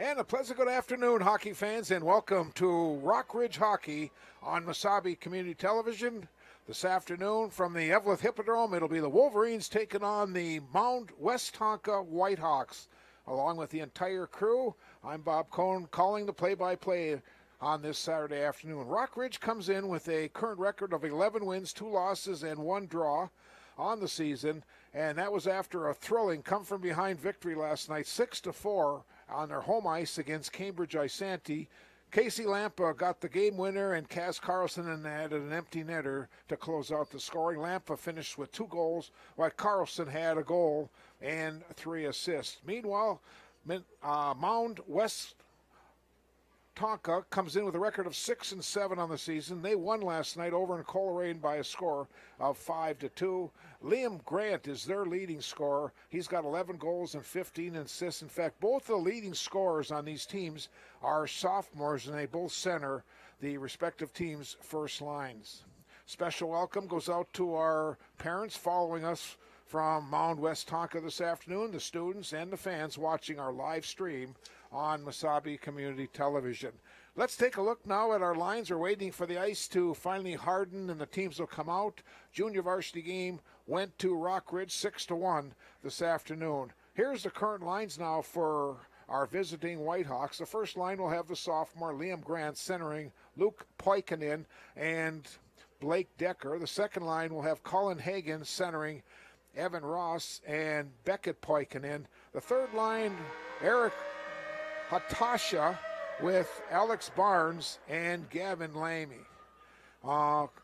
And a pleasant good afternoon, hockey fans, and welcome to Rock Ridge Hockey on Mesabi Community Television. This afternoon from the Eveleth Hippodrome, it'll be the Wolverines taking on the Mound Westonka Whitehawks. Along with the entire crew, I'm Bob Cohn calling the play-by-play on this Saturday afternoon. Rock Ridge comes in with a current record of 11 wins, 2 losses, and 1 draw on the season, and that was after a thrilling come-from-behind victory last night, 6-4 on their home ice against Cambridge Isanti. Casey Lampa got the game winner, and Kaz Carlson added an empty netter to close out the scoring. Lampa finished with 2 goals, while Carlson had a goal and 3 assists. Meanwhile, Mound West Tonka comes in with a record of 6-7 on the season. They won last night over in Coleraine by a score of 5-2. Liam Grant is their leading scorer. He's got 11 goals and 15 assists. In fact, both the leading scorers on these teams are sophomores, and they both center the respective teams' first lines. Special welcome goes out to our parents following us from Mound West Tonka this afternoon, the students and the fans watching our live stream on Mesabi Community Television. Let's take a look now at our lines. We're waiting for the ice to finally harden and the teams will come out. Junior varsity game went to Rock Ridge 6-1 this afternoon. Here's the current lines now for our visiting Whitehawks. The first line will have the sophomore Liam Grant centering Luke Poikinen and Blake Decker. The second line will have Colin Hagan centering Evan Ross and Beckett Poikinen. The third line, Eric Hatasha with Alex Barnes and Gavin Lamy.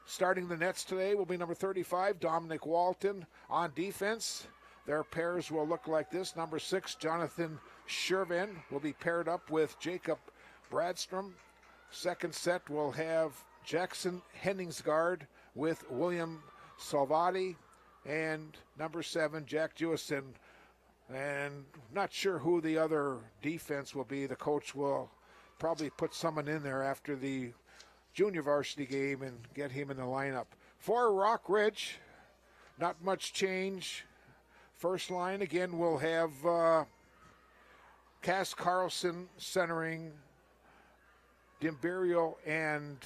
Starting the nets today will be number 35, Dominic Walton. On defense, their pairs will look like this. Number 6, Jonathan Shervin will be paired up with Jacob Bradstrom. Second set will have Jackson Henningsgaard with William Salvati. And number 7, Jack Jewison. And not sure who the other defense will be. The coach will probably put someone in there after the junior varsity game and get him in the lineup. For Rock Ridge, not much change. First line, again, we'll have Cass Carlson centering Dimberio and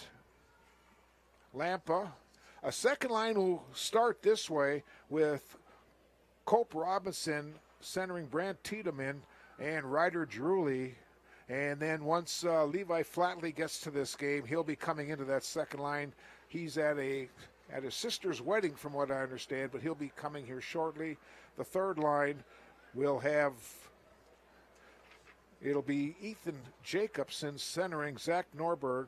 Lampa. A second line will start this way with Cope Robinson centering Brant Tiedemann and Ryder Drewley. And then once Levi Flatley gets to this game, he'll be coming into that second line. He's at his sister's wedding, from what I understand, but he'll be coming here shortly. The third line will have, it'll be Ethan Jacobson centering Zach Norberg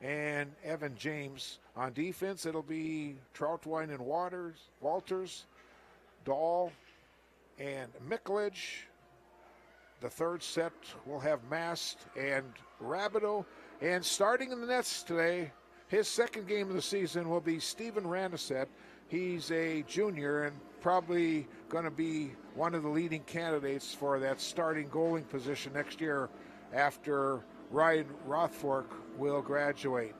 and Evan James. On defense, it'll be Troutwine and Walters, Dahl, and Mikulaj. The third set will have Mast and Rabideau. And starting in the nets today, his second game of the season will be Steven Ranaset. He's a junior and probably going to be one of the leading candidates for that starting goalie position next year after Ryan Rothfork will graduate.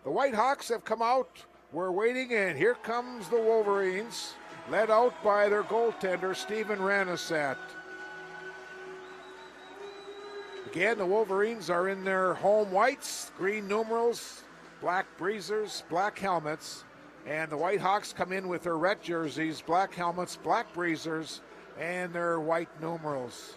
The Whitehawks have come out. We're waiting, and here comes the Wolverines, led out by their goaltender, Steven Ranaset. Again, the Wolverines are in their home whites, green numerals, black breezers, black helmets, and the Whitehawks come in with their red jerseys, black helmets, black breezers, and their white numerals.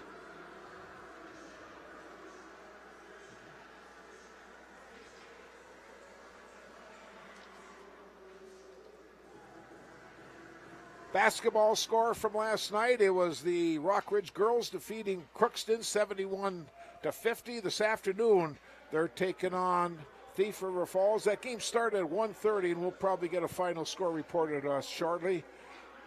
Basketball score from last night, it was the Rock Ridge girls defeating Crookston 71-50. This afternoon, they're taking on Thief River Falls. That game started at 1:30, and we'll probably get a final score reported to us shortly.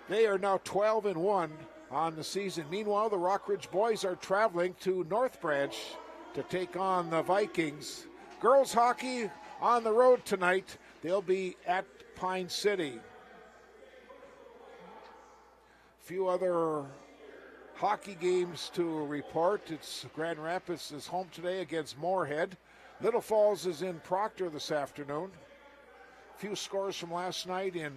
They are now 12-1 on the season. Meanwhile, the Rock Ridge boys are traveling to North Branch to take on the Vikings. Girls hockey on the road tonight. They'll be at Pine City. Few other hockey games to report. It's Grand Rapids is home today against Moorhead. Little Falls is in Proctor this afternoon. Few scores from last night in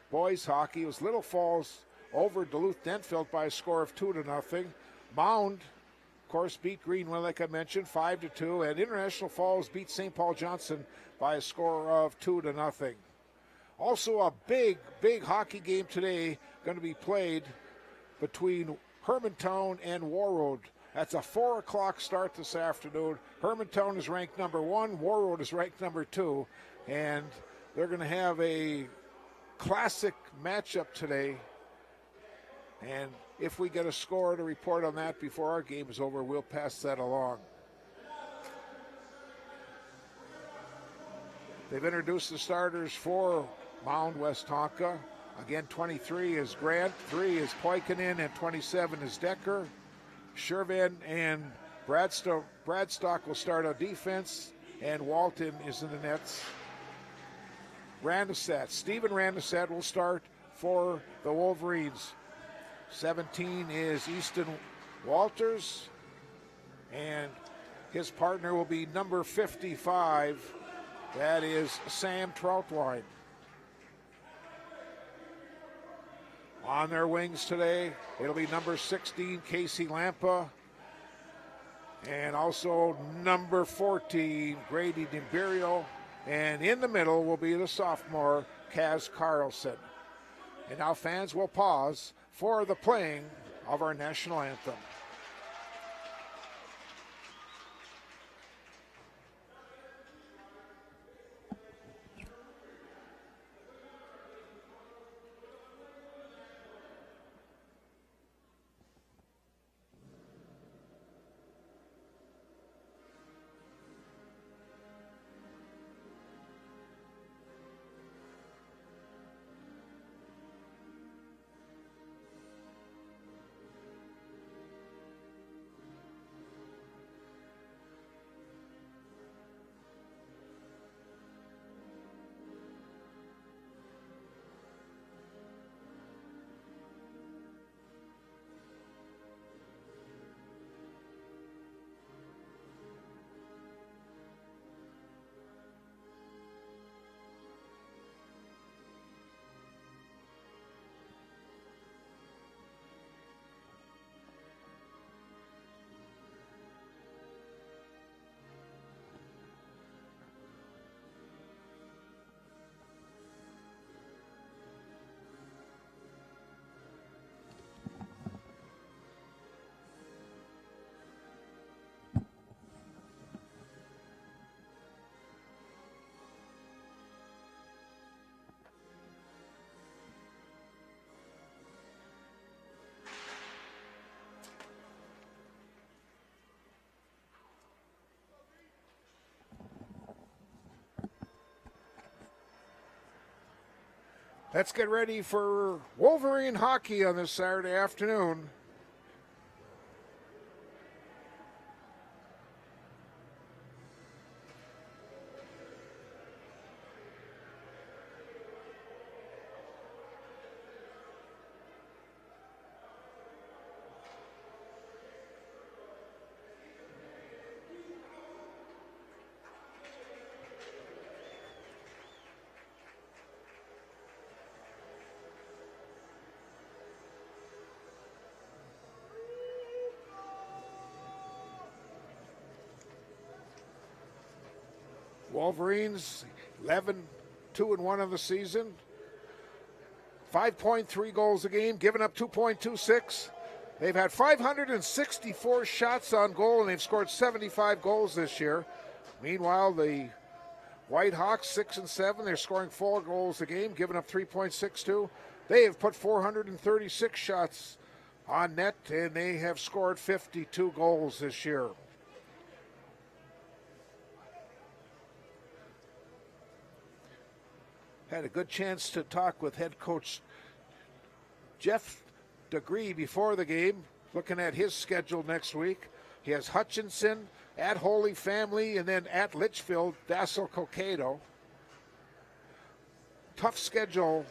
boys hockey. It was Little Falls over Duluth Denfeld by a score of 2-0. Mound, of course, beat Greenwood, like I mentioned, 5-2. And International Falls beat St. Paul Johnson by a score of 2-0. Also, a big hockey game today going to be played between Hermantown and Warroad. That's a 4 o'clock start this afternoon. Hermantown is ranked number 1. Warroad is ranked number 2. And they're going to have a classic matchup today. And if we get a score to report on that before our game is over, we'll pass that along. They've introduced the starters for Mound Westonka. Again, 23 is Grant, 3 is Poikinen, and 27 is Decker. Shervin and Bradstock will start on defense, and Walton is in the nets. Stephen Randesat will start for the Wolverines. 17 is Easton Walters, and his partner will be number 55. That is Sam Troutwine. On their wings today, it'll be number 16, Casey Lampa, and also number 14, Grady DiMberio. And in the middle will be the sophomore, Kaz Carlson. And now fans will pause for the playing of our national anthem. Let's get ready for Wolverine hockey on this Saturday afternoon. Wolverines 11-2-1 of the season. 5.3 goals a game, giving up 2.26. They've had 564 shots on goal, and they've scored 75 goals this year. Meanwhile, the Whitehawks 6-7. They're scoring 4 goals a game, giving up 3.62. They have put 436 shots on net, and they have scored 52 goals this year. Had a good chance to talk with head coach Jeff DeGree before the game, looking at his schedule next week. He has Hutchinson at Holy Family and then at Litchfield, Dassel Cokato. Tough schedule,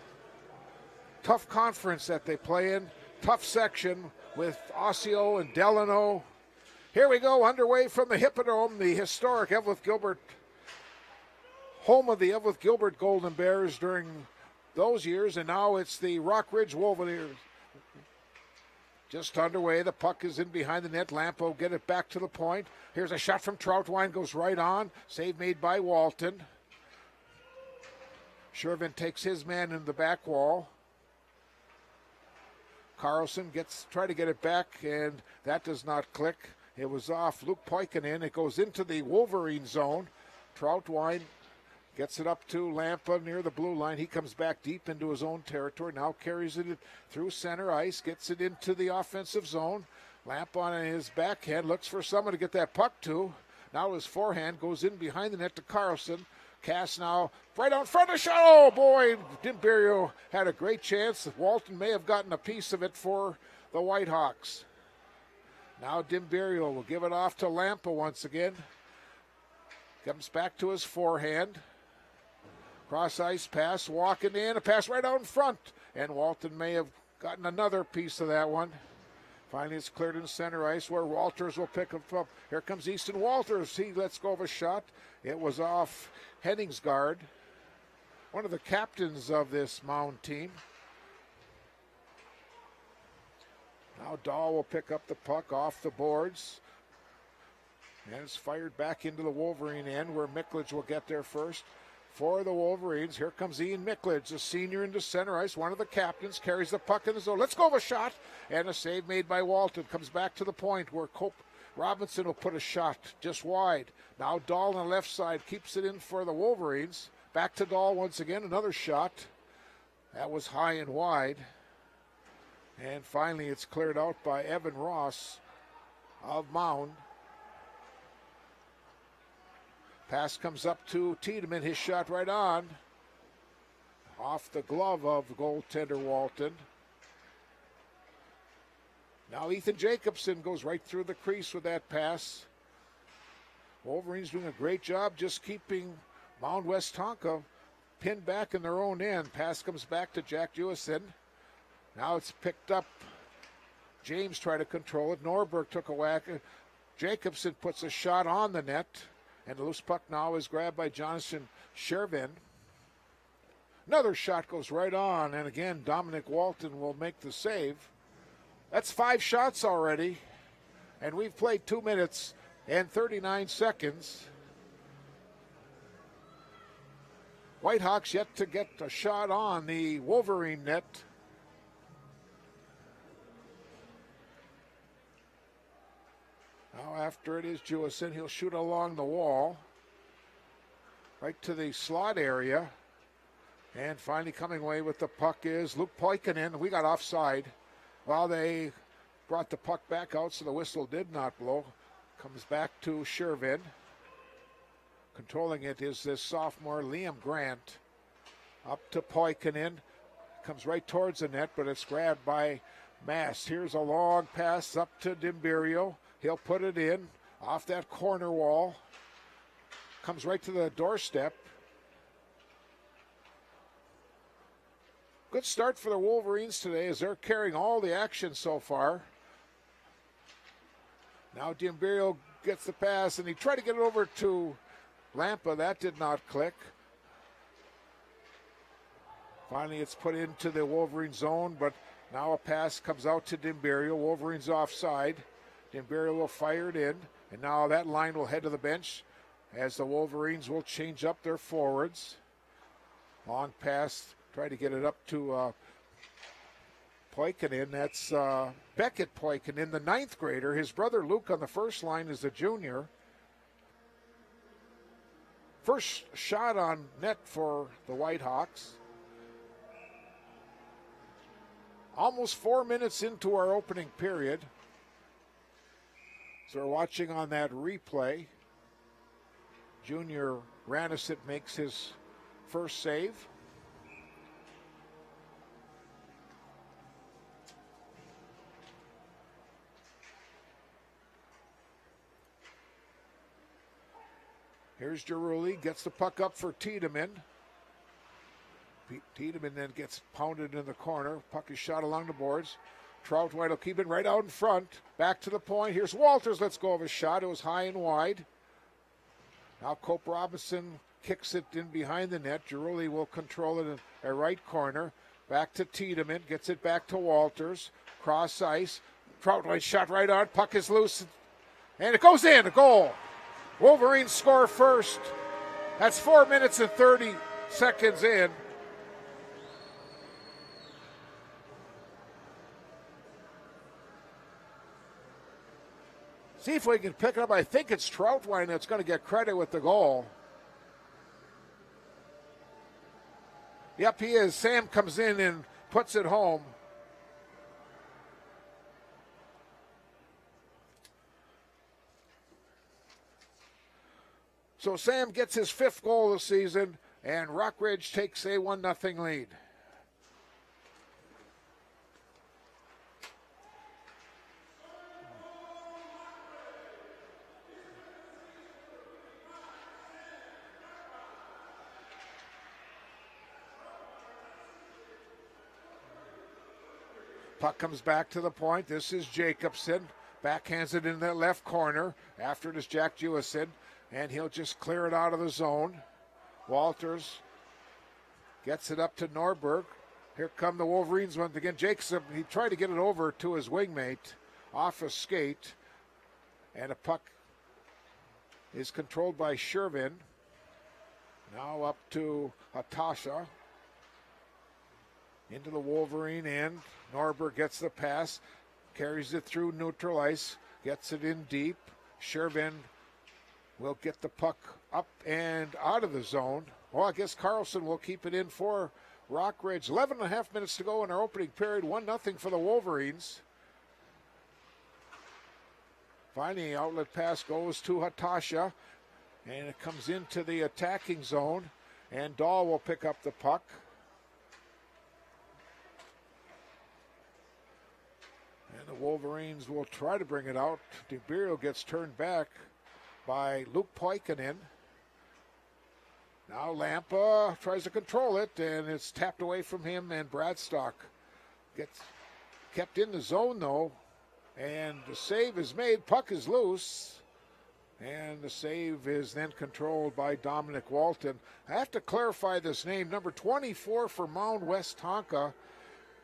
tough conference that they play in, tough section with Osseo and Delano. Here we go, underway from the Hippodrome, the historic Evelyn Gilbert, home of the Evelyn Gilbert Golden Bears during those years, and now it's the Rock Ridge Wolverines. just underway. The puck is in behind the net. Lampa will get it back to the point. Here's a shot from Troutwine, goes right on. Save made by Walton. Shervin takes his man in the back wall. Carlson try to get it back, and that does not click. It was off Luke Poikinen. It goes into the Wolverine zone. Troutwine gets it up to Lampa near the blue line. He comes back deep into his own territory. Now carries it through center ice. Gets it into the offensive zone. Lampa on his backhand. Looks for someone to get that puck to. Now his forehand goes in behind the net to Carlson. Cass now right out front of shot. Oh boy, Dimberio had a great chance. Walton may have gotten a piece of it for the Whitehawks. Now Dimberio will give it off to Lampa once again. Comes back to his forehand. Cross ice pass, walking in, a pass right out in front. And Walton may have gotten another piece of that one. Finally, it's cleared in center ice where Walters will pick it up. Here comes Easton Walters. He lets go of a shot. It was off Henningsgaard, one of the captains of this Mound team. Now Dahl will pick up the puck off the boards. And it's fired back into the Wolverine end where Miklich will get there first. For the Wolverines, here comes Ian Miklich, a senior into center ice. One of the captains carries the puck in the zone. Let's go with a shot. And a save made by Walton. Comes back to the point where Cope Robinson will put a shot just wide. Now Dahl on the left side keeps it in for the Wolverines. Back to Dahl once again. Another shot. That was high and wide. And finally it's cleared out by Evan Ross of Mound. Pass comes up to Tiedemann, his shot right on. Off the glove of goaltender Walton. Now Ethan Jacobson goes right through the crease with that pass. Wolverines doing a great job just keeping Mound Westonka pinned back in their own end. Pass comes back to Jack Jewison. Now it's picked up. James tried to control it. Norberg took a whack. Jacobson puts a shot on the net. And the loose puck now is grabbed by Jonathan Shervin. Another shot goes right on, and again, Dominic Walton will make the save. That's 5 shots already, and we've played 2 minutes and 39 seconds. Whitehawks yet to get a shot on the Wolverine net. Now after it is Jewison, he'll shoot along the wall, right to the slot area. And finally coming away with the puck is Luke Poikinen. We got offside. Well, they brought the puck back out, so the whistle did not blow. Comes back to Shervin. Controlling it is this sophomore Liam Grant. Up to Poikinen. Comes right towards the net, but it's grabbed by Mast. Here's a long pass up to Dimberio. He'll put it in off that corner wall. Comes right to the doorstep. Good start for the Wolverines today as they're carrying all the action so far. Now Dimberio gets the pass and he tried to get it over to Lampa. That did not click. Finally it's put into the Wolverine zone, but now a pass comes out to Dimberio. Wolverines offside. Dimberio will fire it in, and now that line will head to the bench as the Wolverines will change up their forwards. Long pass, try to get it up to Poikinen. That's Beckett Poikinen, the 9th grader. His brother Luke on the first line is a junior. First shot on net for the Whitehawks. Almost 4 minutes into our opening period. So we're watching on that replay. Junior Ranassit makes his first save. Here's Girulli, gets the puck up for Tiedemann. Tiedemann then gets pounded in the corner. Puck is shot along the boards. Troutwine will keep it right out in front. Back to the point. Here's Walters. Let's go of a shot. It was high and wide. Now Cope Robinson kicks it in behind the net. Girulli will control it in a right corner. Back to Tiedemann. Gets it back to Walters. Cross ice. Troutwine shot right on. Puck is loose. And it goes in. A goal. Wolverines score first. That's 4 minutes and 30 seconds in. See if we can pick it up. I think it's Troutwine that's going to get credit with the goal. Yep, he is. Sam comes in and puts it home. So Sam gets his 5th goal of the season, and Rockridge takes a 1-0 lead. Puck comes back to the point. This is Jacobson. Backhands it in the left corner. After it is Jack Jewison. And he'll just clear it out of the zone. Walters gets it up to Norberg. Here come the Wolverines once again. Jacobson, he tried to get it over to his wingmate off a skate. And a puck is controlled by Shervin. Now up to Hatasha. Into the Wolverine end. Norberg gets the pass. Carries it through neutral ice. Gets it in deep. Shervin will get the puck up and out of the zone. Well, I guess Carlson will keep it in for Rockridge. 11 and a half minutes to go in our opening period. 1-0 for the Wolverines. Finally, outlet pass goes to Hatasha. And it comes into the attacking zone. And Dahl will pick up the puck. And the Wolverines will try to bring it out. DeBrio gets turned back by Luke Poikinen. Now Lampa tries to control it, and it's tapped away from him, and Bradstock gets kept in the zone, though. And the save is made. Puck is loose. And the save is then controlled by Dominic Walton. I have to clarify this name. Number 24 for Mound, Westonka.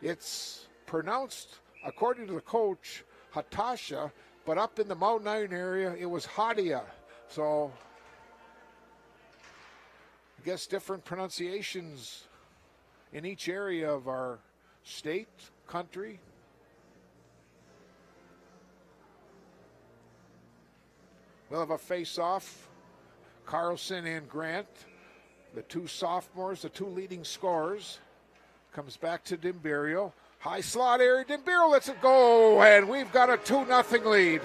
It's pronounced, according to the coach, Hatasha, but up in the Mountain Iron area, it was Hadia. So I guess different pronunciations in each area of our state, country. We'll have a face-off. Carlson and Grant, the two sophomores, the two leading scorers. Comes back to Dimberio. High slot area. Dimberio lets it go, and we've got a 2-0 lead.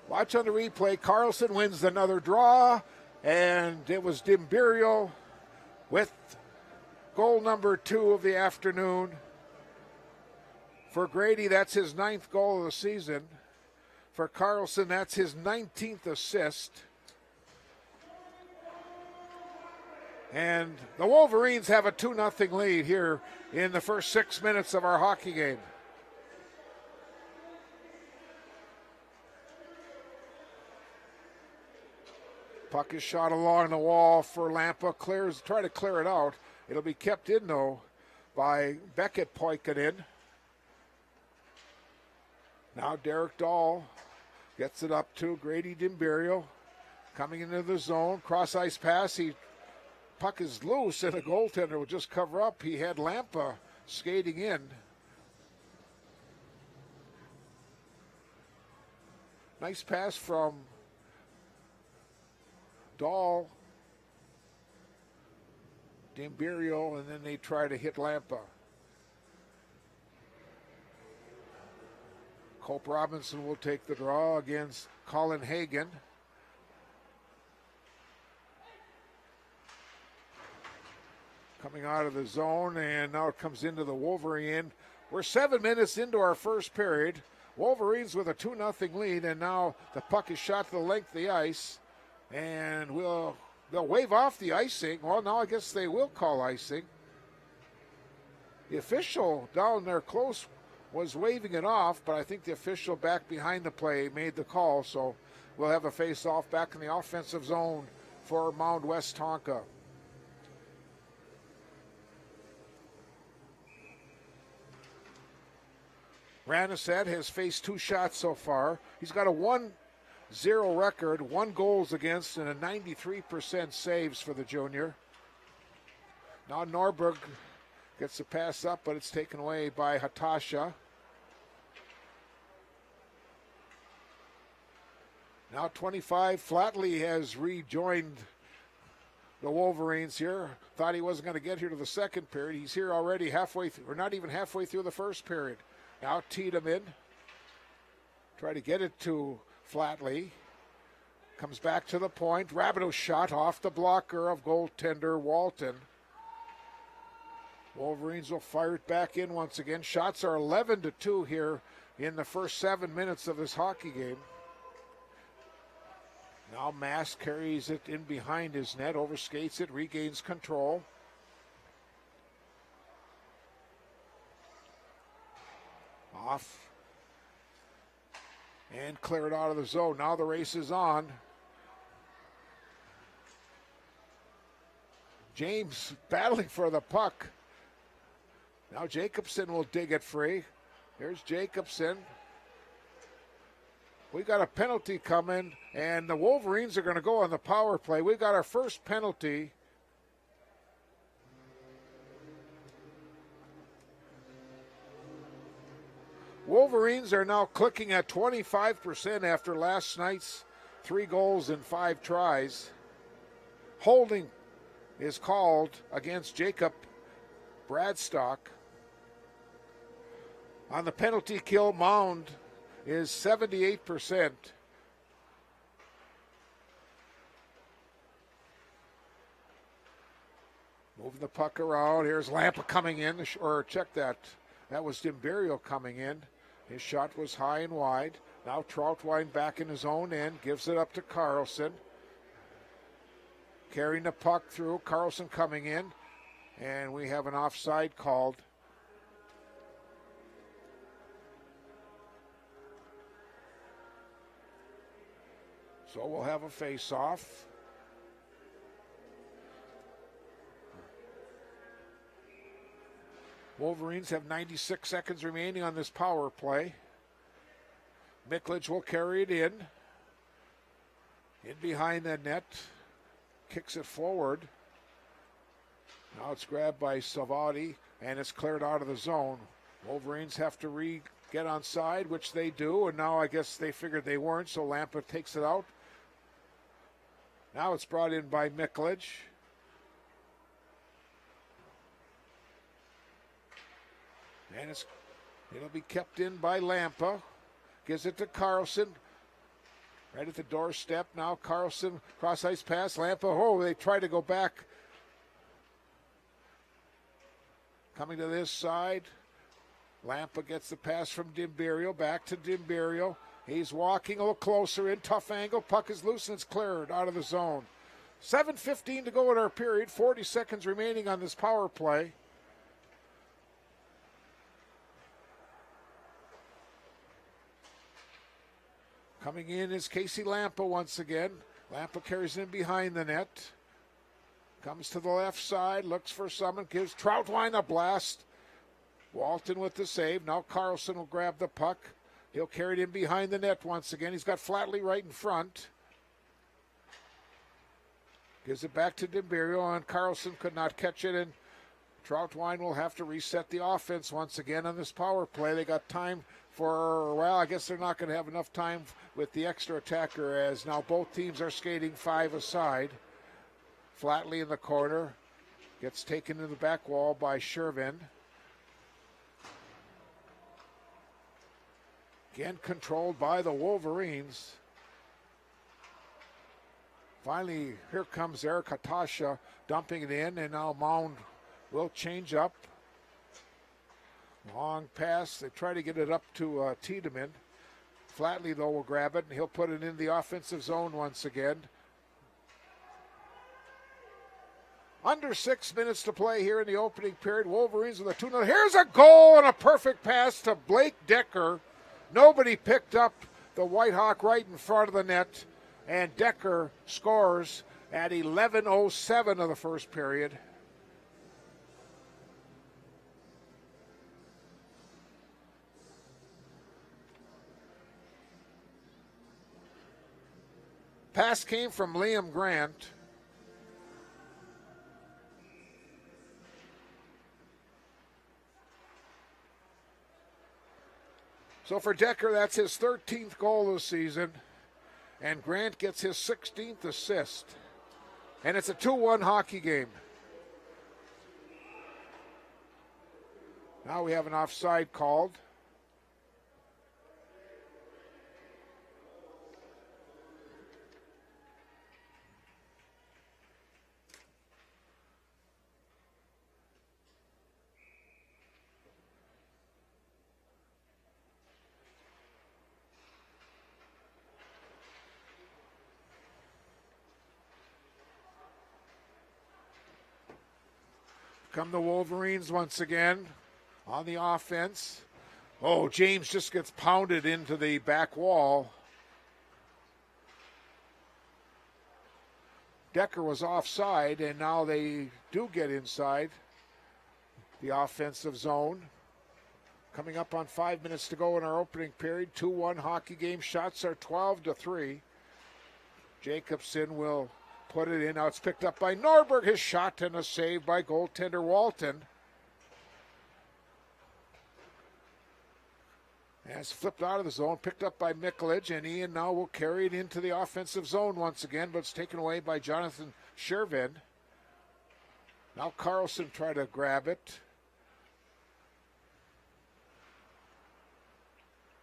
Watch on the replay. Carlson wins another draw, and it was Dimberio with goal number 2 of the afternoon. For Grady, that's his 9th goal of the season. For Carlson, that's his 19th assist. And the Wolverines have a 2-0 lead here in the first 6 minutes of our hockey game. Puck is shot along the wall for Lampa. Try to clear it out. It'll be kept in, though, by Beckett Poikinen. Now Derek Dahl gets it up to Grady Dimberio. Coming into the zone. Cross-ice pass. Puck is loose, and a goaltender will just cover up. He had Lampa skating in. Nice pass from Dahl, Dimberio, and then they try to hit Lampa. Cope Robinson will take the draw against Colin Hagan. Coming out of the zone, and now it comes into the Wolverine. We're 7 minutes into our first period. Wolverines with a 2-0 lead, and now the puck is shot to the length of the ice. And they'll wave off the icing. Well, now I guess they will call icing. The official down there close was waving it off, but I think the official back behind the play made the call, so we'll have a face-off back in the offensive zone for Mound Westonka. Ranased has faced 2 shots so far. He's got a 1-0 record, 1 goals against, and a 93% saves for the junior. Now Norberg gets the pass up, but it's taken away by Hatasha. Now 25, Flatley has rejoined the Wolverines here. Thought he wasn't going to get here to the second period. He's here already halfway through, or not even halfway through the first period. Now Tiedemann, try to get it to Flatley. Comes back to the point. Rabideau shot off the blocker of goaltender Walton. Wolverines will fire it back in once again. Shots are 11-2 here in the first 7 minutes of this hockey game. Now Mass carries it in behind his net, overskates it, regains control. Off. And cleared out of the zone. Now the race is on. James battling for the puck. Now Jacobson will dig it free. Here's Jacobson. We got a penalty coming, and the Wolverines are going to go on the power play. We've got our first penalty. Wolverines are now clicking at 25% after last night's 3 goals and 5 tries. Holding is called against Jacob Bradstock. On the penalty kill, Mound is 78%. Moving the puck around. Here's Lampa coming in, or check that. That was Dimberio coming in. His shot was high and wide. Now Troutwine back in his own end, gives it up to Carlson. Carrying the puck through, Carlson coming in, and we have an offside called. So we'll have a face-off. Wolverines have 96 seconds remaining on this power play. Miklich will carry it in behind the net, kicks it forward. Now it's grabbed by Savati, and it's cleared out of the zone. Wolverines have to get on side, which they do, and now I guess they figured they weren't, so Lampa takes it out. Now it's brought in by Miklich. And it'll be kept in by Lampa. Gives it to Carlson. Right at the doorstep now. Carlson, cross-ice pass. Lampa, they try to go back. Coming to this side. Lampa gets the pass from Dimberio. Back to Dimberio. He's walking a little closer in. Tough angle. Puck is loose and it's cleared out of the zone. 7:15 to go in our period. 40 seconds remaining on this power play. Coming in is Casey Lampa once again. Lampa carries in behind the net. Comes to the left side, looks for someone, gives Troutwine a blast. Walton with the save. Now Carlson will grab the puck. He'll carry it in behind the net once again. He's got Flatley right in front. Gives it back to Dimberio, and Carlson could not catch it, and Troutwine will have to reset the offense once again on this power play. They got time for, I guess they're not going to have enough time with the extra attacker, as now both teams are skating 5 aside. Flatley in the corner. Gets taken to the back wall by Shervin. Again controlled by the Wolverines. Finally, here comes Eric Hatasha dumping it in, and now Mound will change up. Long pass. They try to get it up to Tiedemann. Flatley, though, will grab it, and he'll put it in the offensive zone once again. Under 6 minutes to play here in the opening period. Wolverines with a 2-0. Here's a goal and a perfect pass to Blake Decker. Nobody picked up the White Hawk right in front of the net. And Decker scores at 11:07 of the first period. Pass came from Liam Grant. So for Decker, that's his 13th goal this season. And Grant gets his 16th assist. And it's a 2-1 hockey game. Now we have an offside called. Come the Wolverines once again on the offense. Oh, James just gets pounded into the back wall. Decker was offside, and now they do get inside the offensive zone. Coming up on 5 minutes to go in our opening period. 2-1 hockey game. Shots are 12-3. Jacobson will put it in. Now it's picked up by Norberg. His shot and a save by goaltender Walton. As flipped out of the zone, picked up by Mikulich, and Ian now will carry it into the offensive zone once again, but it's taken away by Jonathan Shervin. Now Carlson tried to grab it.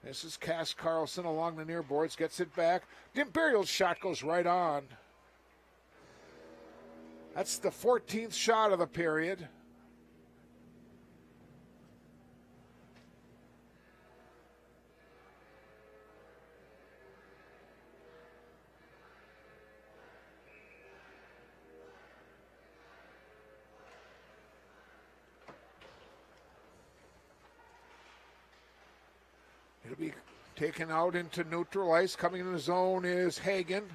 This is Cass Carlson along the near boards, gets it back. The Imperial's shot goes right on. That's the 14th shot of the period. It'll be taken out into neutral ice. Coming in the zone is Hagen.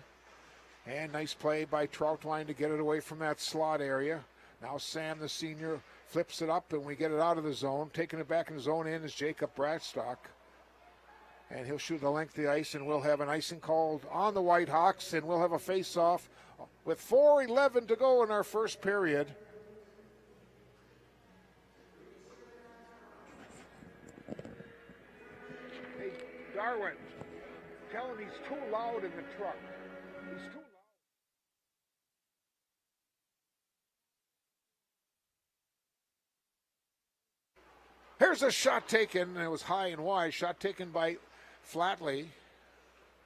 And nice play by Troutwine to get it away from that slot area. Now Sam, the senior, flips it up, and we get it out of the zone. Taking it back in the zone in is Jacob Bradstock. And he'll shoot the length of the ice, and we'll have an icing called on the White Hawks, and we'll have a face-off with 4:11 to go in our first period. Hey, Darwin, tell him he's too loud in the truck. He's too loud. Here's a shot taken. It was high and wide. Shot taken by Flatley.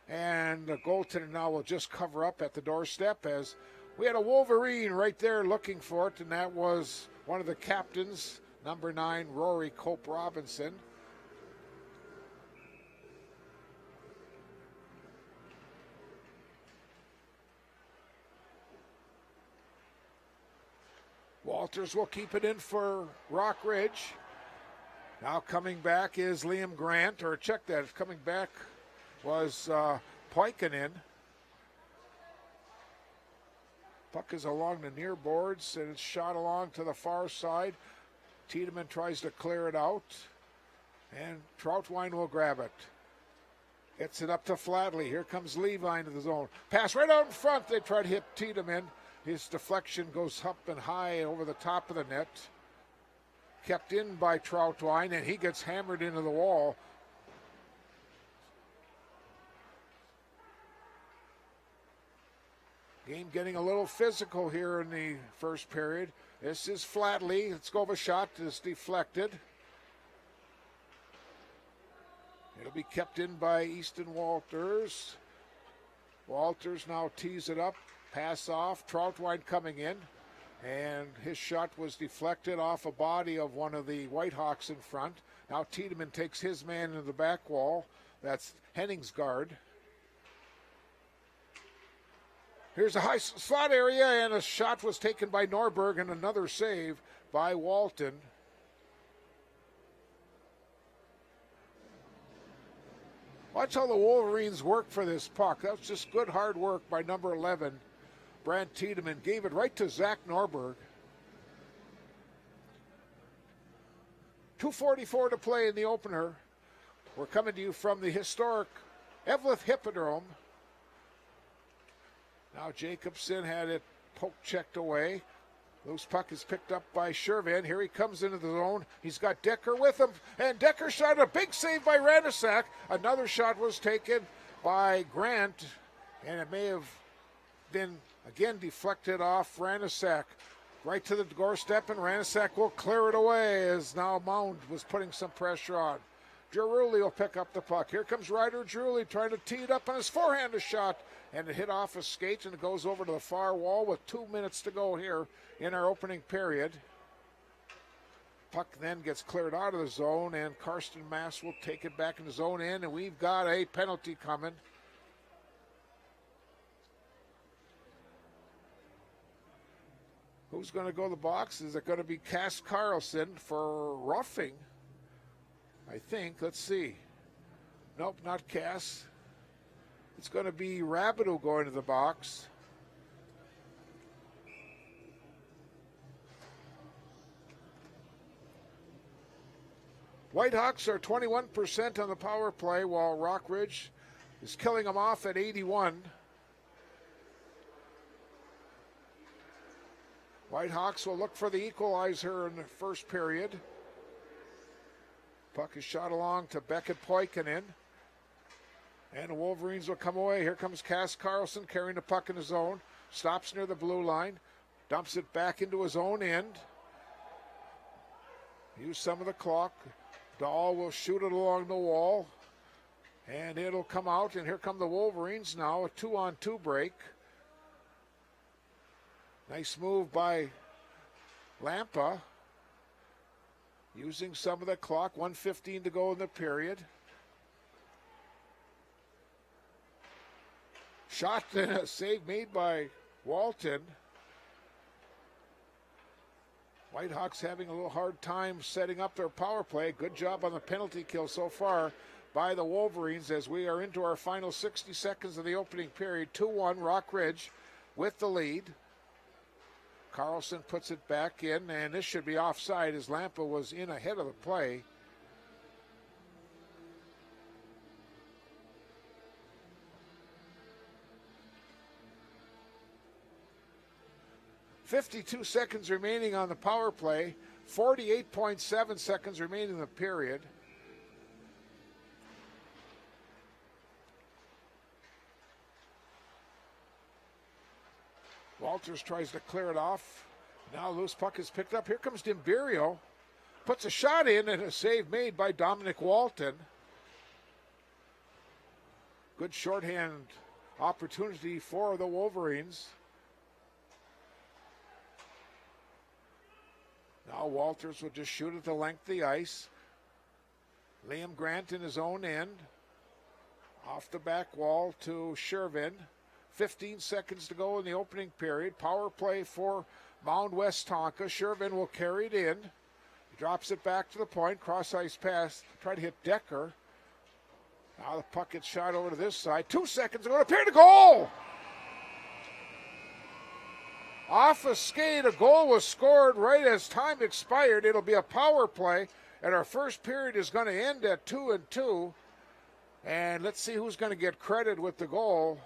And the goaltender now will just cover up at the doorstep as we had a Wolverine right there looking for it. And that was one of the captains, number 9, Rory Cope Robinson. Walters will keep it in for Rock Ridge. Now coming back is Liam Grant, or check that, coming back was Poikinen. Puck is along the near boards, and it's shot along to the far side. Tiedemann tries to clear it out, and Troutwine will grab it. Gets it up to Flatley. Here comes Levi into the zone. Pass right out in front. They try to hit Tiedemann. His deflection goes up and high over the top of the net. Kept in by Troutwine, and he gets hammered into the wall. Game getting a little physical here in the first period. This is Flatley. Let's go. A shot is deflected. It'll be kept in by Easton Walters. Walters now tees it up. Pass off. Troutwine coming in. And his shot was deflected off a body of one of the Whitehawks in front. Now Tiedemann takes his man into the back wall. That's Henningsgaard. Here's a high slot area, and a shot was taken by Norberg, and another save by Walton. Watch how the Wolverines work for this puck. That was just good hard work by number 11, Brant Tiedemann. Gave it right to Zach Norberg. 2:44 to play in the opener. We're coming to you from the historic Eveleth Hippodrome. Now Jacobson had it poke checked away. Loose puck is picked up by Shervin. Here he comes into the zone. He's got Decker with him. And Decker shot a big save by Ranasak. Another shot was taken by Grant. And it may have been, again, deflected off Ranasak. Right to the doorstep, and Ranasak will clear it away as now Mound was putting some pressure on. Giruli will pick up the puck. Here comes Ryder Giruli trying to tee it up on his forehand shot. And it hit off his skate, and it goes over to the far wall with 2 minutes to go here in our opening period. Puck then gets cleared out of the zone, and Karsten Mass will take it back in the zone in, and we've got a penalty coming. Who's going to go to the box? Is it going to be Cass Carlson for roughing? I think. Let's see. Nope, not Cass. It's going to be Rabideau going to the box. Whitehawks are 21% on the power play, while Rockridge is killing them off at 81. Whitehawks will look for the equalizer in the first period. Puck is shot along to Beckett Poikinen. And the Wolverines will come away. Here comes Cass Carlson carrying the puck in the zone. Stops near the blue line. Dumps it back into his own end. Use some of the clock. Dahl will shoot it along the wall. And it'll come out. And here come the Wolverines now. A 2-on-2 break. Nice move by Lampa. Using some of the clock. 1:15 to go in the period. Shot and a save made by Walton. Whitehawks having a little hard time setting up their power play. Good job on the penalty kill so far by the Wolverines as we are into our final 60 seconds of the opening period. 2-1 Rockridge with the lead. Carlson puts it back in, and this should be offside as Lampa was in ahead of the play. .52 seconds remaining on the power play. 48.7 seconds remaining in the period. Walters tries to clear it off. Now loose puck is picked up. Here comes Dimberio. Puts a shot in and a save made by Dominic Walton. Good shorthand opportunity for the Wolverines. Now Walters will just shoot at the length of the ice. Liam Grant in his own end. Off the back wall to Shervin. 15 seconds to go in the opening period. Power play for Mound Westonka. Shervin will carry it in. He drops it back to the point. Cross ice pass. Try to hit Decker. Now the puck gets shot over to this side. 2 seconds ago. Appeared to goal. Off a skate, a goal was scored right as time expired. It'll be a power play, and our first period is going to end at 2-2. And let's see who's going to get credit with the goal.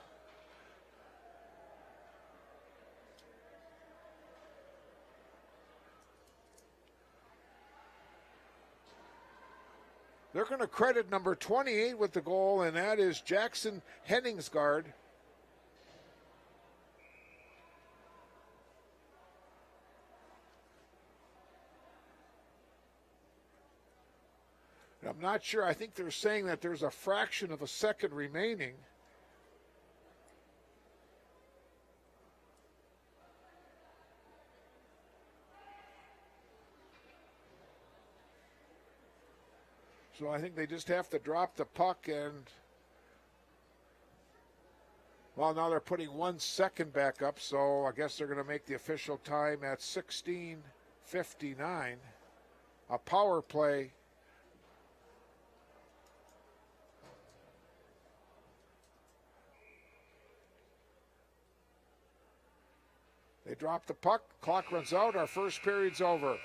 They're going to credit number 28 with the goal, and that is Jackson Henningsgaard. I'm not sure. I think they're saying that there's a fraction of a second remaining. So I think they just have to drop the puck and Well, now they're putting 1 second back up, so I guess they're going to make the official time at 16:59. A power play. They drop the puck. Clock runs out. Our first period's over.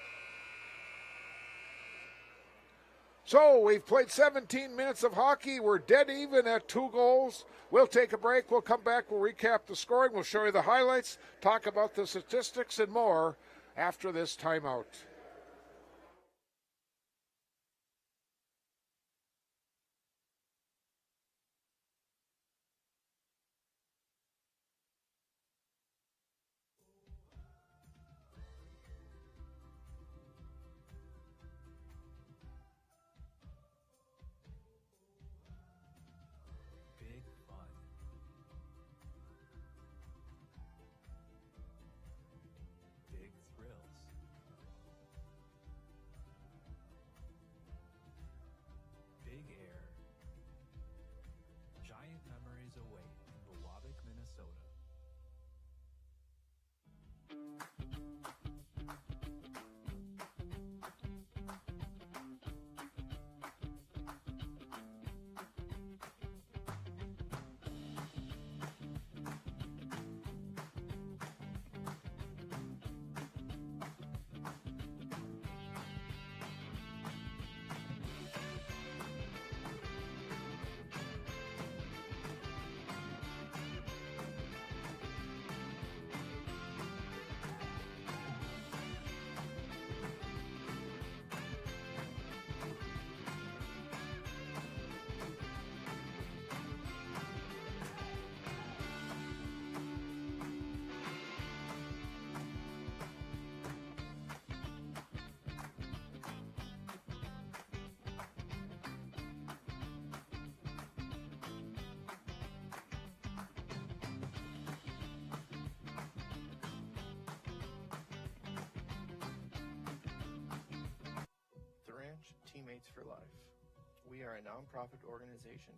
So we've played 17 minutes of hockey. We're dead even at 2 goals. We'll take a break. We'll come back. We'll recap the scoring. We'll show you the highlights, talk about the statistics and more after this timeout. Teammates for Life. We are a nonprofit organization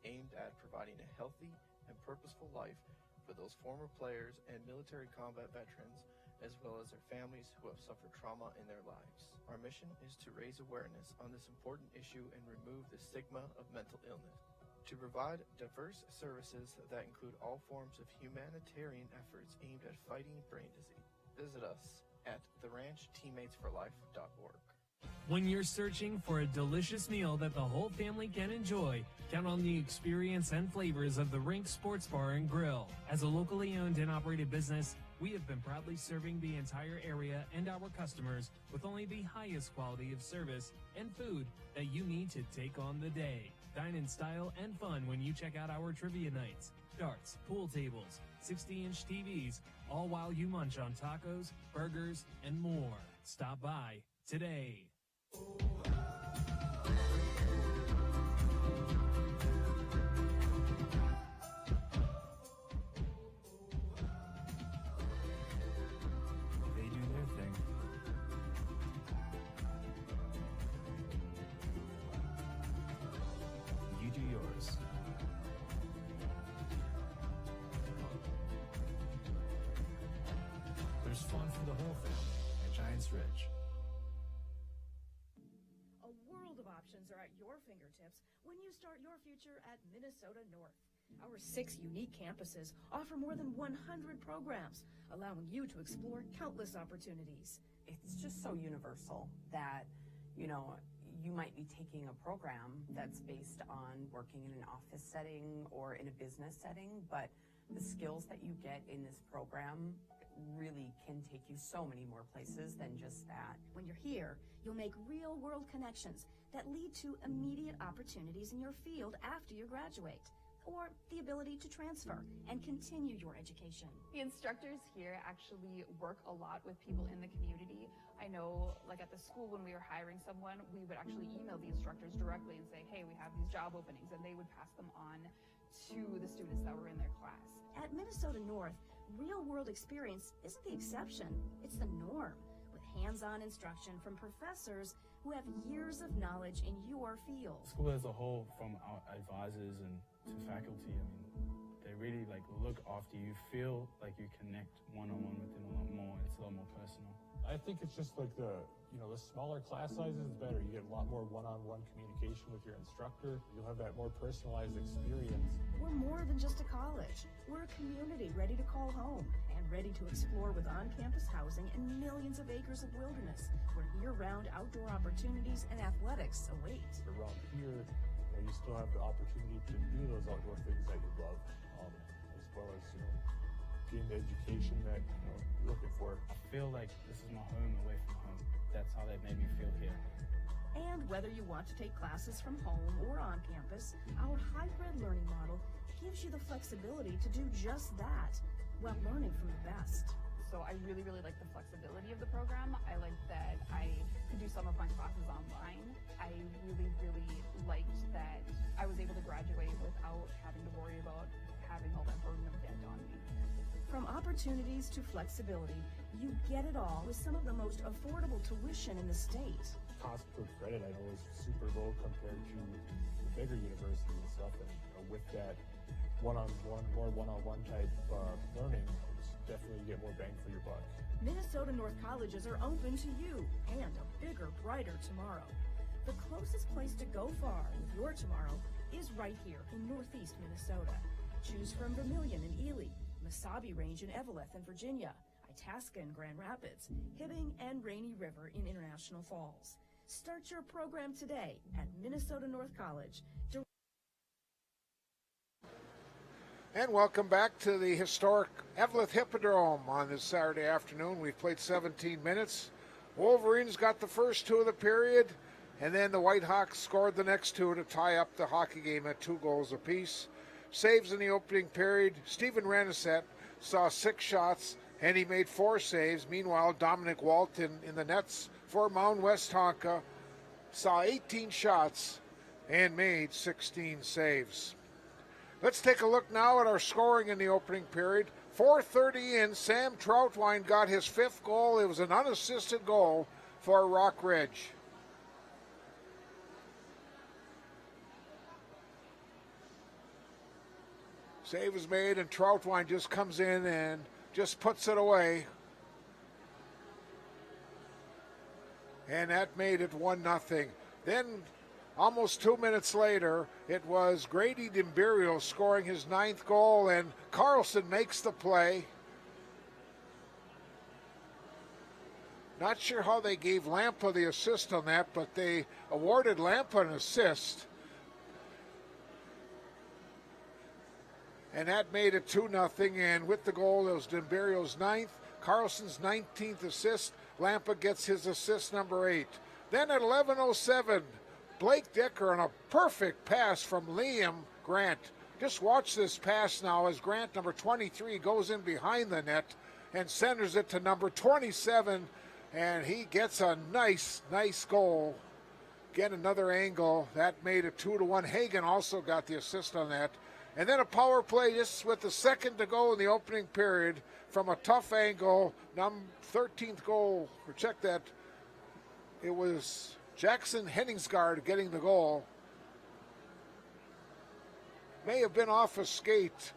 aimed at providing a healthy and purposeful life for those former players and military combat veterans, as well as their families who have suffered trauma in their lives. Our mission is to raise awareness on this important issue and remove the stigma of mental illness. To provide diverse services that include all forms of humanitarian efforts aimed at fighting brain disease. Visit us at theranchteammatesforlife.org. When you're searching for a delicious meal that the whole family can enjoy, count on the experience and flavors of the Rink Sports Bar and Grill. As a locally owned and operated business, we have been proudly serving the entire area and our customers with only the highest quality of service and food that you need to take on the day. Dine in style and fun when you check out our trivia nights, darts, pool tables, 60-inch TVs, all while you munch on tacos, burgers, and more. Stop by today. They do their thing. You do yours. There's fun for the whole family at Giants Ridge. Options are at your fingertips when you start your future at Minnesota North. Our 6 unique campuses offer more than 100 programs, allowing you to explore countless opportunities. It's just so universal that, you might be taking a program that's based on working in an office setting or in a business setting, but the skills that you get in this program really can take you so many more places than just that. When you're here, you'll make real-world connections that lead to immediate opportunities in your field after you graduate, or the ability to transfer and continue your education. The instructors here actually work a lot with people in the community. I know, like at the school when we were hiring someone, we would actually email the instructors directly and say, hey, we have these job openings, and they would pass them on to the students that were in their class. At Minnesota North, real-world experience isn't the exception, it's the norm, with hands-on instruction from professors who have years of knowledge in your field. School as a whole, from our advisors and to faculty, They really like look after you. Feel like you connect one-on-one with them a lot more. It's a lot more personal. I think it's just like the smaller class sizes is better. You get a lot more one-on-one communication with your instructor. You'll have that more personalized experience. We're more than just a college. We're a community ready to call home and ready to explore with on-campus housing and millions of acres of wilderness where year-round outdoor opportunities and athletics await. Around here, you still have the opportunity to do those outdoor things that you love, as well as getting the education that you're looking for. I feel like this is my home away from home. That's how they made me feel here. And whether you want to take classes from home or on campus, our hybrid learning model gives you the flexibility to do just that while learning from the best. So I really, really like the flexibility of the program. I like that I could do some of my classes online. I really, really liked that I was able to graduate without having to worry about having all that burden of debt on me. From opportunities to flexibility, you get it all with some of the most affordable tuition in the state. Cost per credit, I know, is super low compared to the bigger universities and stuff, and with that more one-on-one type learning, definitely get more bang for your buck. Minnesota North colleges are open to you and a bigger, brighter tomorrow. The closest place to go far with your tomorrow is right here in Northeast Minnesota. Choose from Vermilion in Ely, Mesabi Range in Eveleth and Virginia, Itasca in Grand Rapids, Hibbing and Rainy River in International Falls. Start your program today at Minnesota North College. And welcome back to the historic Eveleth Hippodrome on this Saturday afternoon. We've played 17 minutes. Wolverines got the first two of the period, and then the Whitehawks scored the next two to tie up the hockey game at 2 goals apiece. Saves in the opening period. Stephen Renisset saw 6 shots, and he made 4 saves. Meanwhile, Dominic Walton in the nets for Mound Westonka saw 18 shots and made 16 saves. Let's take a look now at our scoring in the opening period. 4:30 in, Sam Troutwine got his 5th goal. It was an unassisted goal for Rock Ridge. Save is made, and Troutwine just comes in and just puts it away. And that made it 1-0. Then, almost 2 minutes later, it was Grady Dimberio scoring his 9th goal, and Carlson makes the play. Not sure how they gave Lampa the assist on that, but they awarded Lampa an assist. And that made it 2-0, and with the goal, it was Dimberio's 9th, Carlson's 19th assist. Lampa gets his assist number 8. Then at 11:07, Blake Decker on a perfect pass from Liam Grant. Just watch this pass now as Grant, number 23, goes in behind the net and centers it to number 27, and he gets a nice goal. Get another angle. That made it 2-1. Hagan also got the assist on that. And then a power play just with the second to go in the opening period from a tough angle. 13th goal, or check that. It was Jackson Henningsgaard getting the goal. May have been off a skate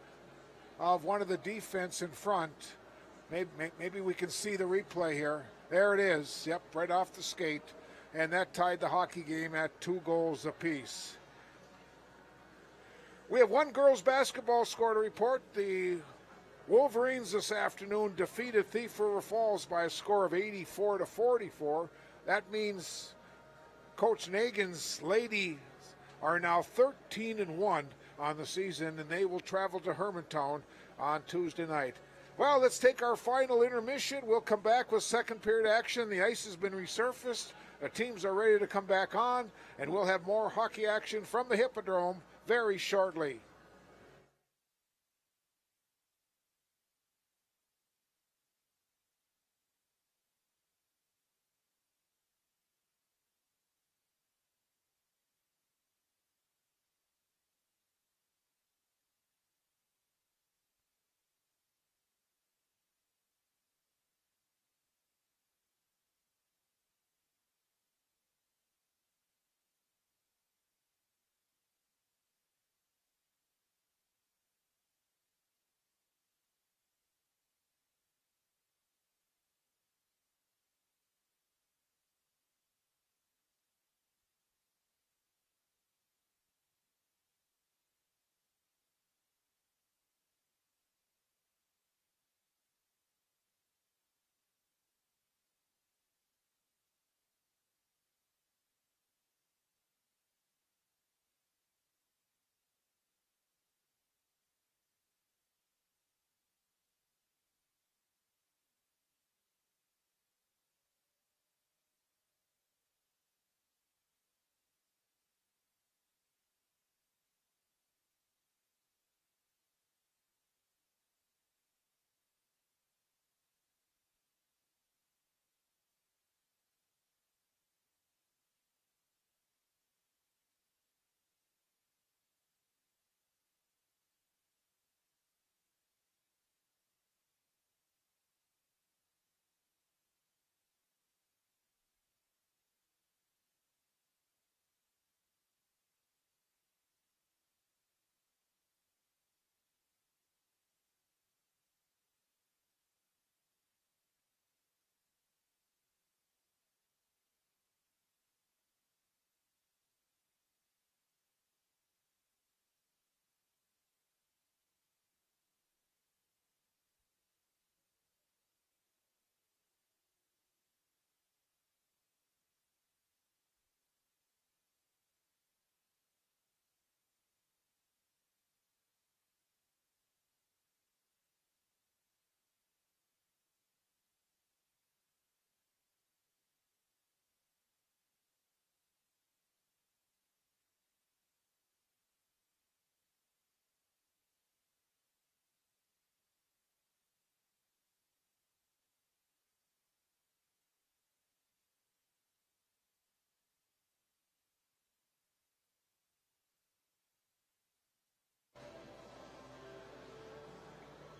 of one of the defense in front. Maybe we can see the replay here. There it is. Yep, right off the skate. And that tied the hockey game at 2 goals apiece. We have one girls basketball score to report. The Wolverines this afternoon defeated Thief River Falls by a score of 84-44. That means Coach Nagin's ladies are now 13-1 on the season, and they will travel to Hermantown on Tuesday night. Well, let's take our final intermission. We'll come back with second period action. The ice has been resurfaced. The teams are ready to come back on, and we'll have more hockey action from the Hippodrome very shortly.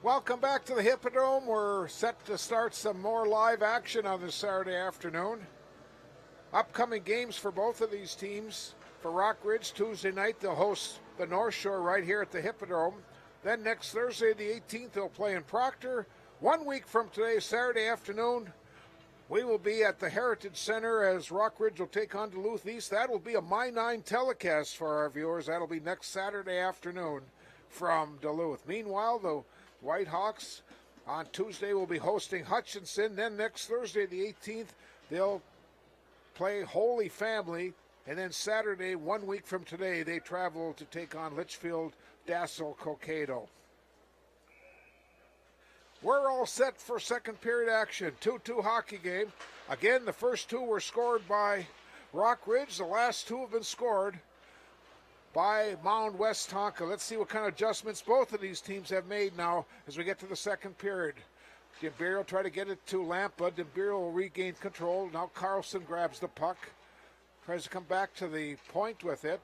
Welcome back to the Hippodrome. We're set to start some more live action on this Saturday afternoon. Upcoming games for both of these teams. For Rockridge, Tuesday night they'll host the North Shore right here at the Hippodrome. Then next Thursday the 18th they'll play in Proctor. 1 week from today, Saturday afternoon, we will be at the Heritage Center as Rockridge will take on Duluth East. That will be a My 9 telecast for our viewers. That'll be next Saturday afternoon from Duluth. Meanwhile, the Whitehawks on Tuesday will be hosting Hutchinson. Then next Thursday, the 18th, they'll play Holy Family. And then Saturday, 1 week from today, they travel to take on Litchfield, Dassel, Cokato. We're all set for second period action. 2-2 hockey game. Again, the first two were scored by Rockridge. The last two have been scored by Mound Westonka. Let's see what kind of adjustments both of these teams have made now as we get to the second period. D'Imperio try to get it to Lampa. D'Imperio will regain control. Now Carlson grabs the puck. Tries to come back to the point with it.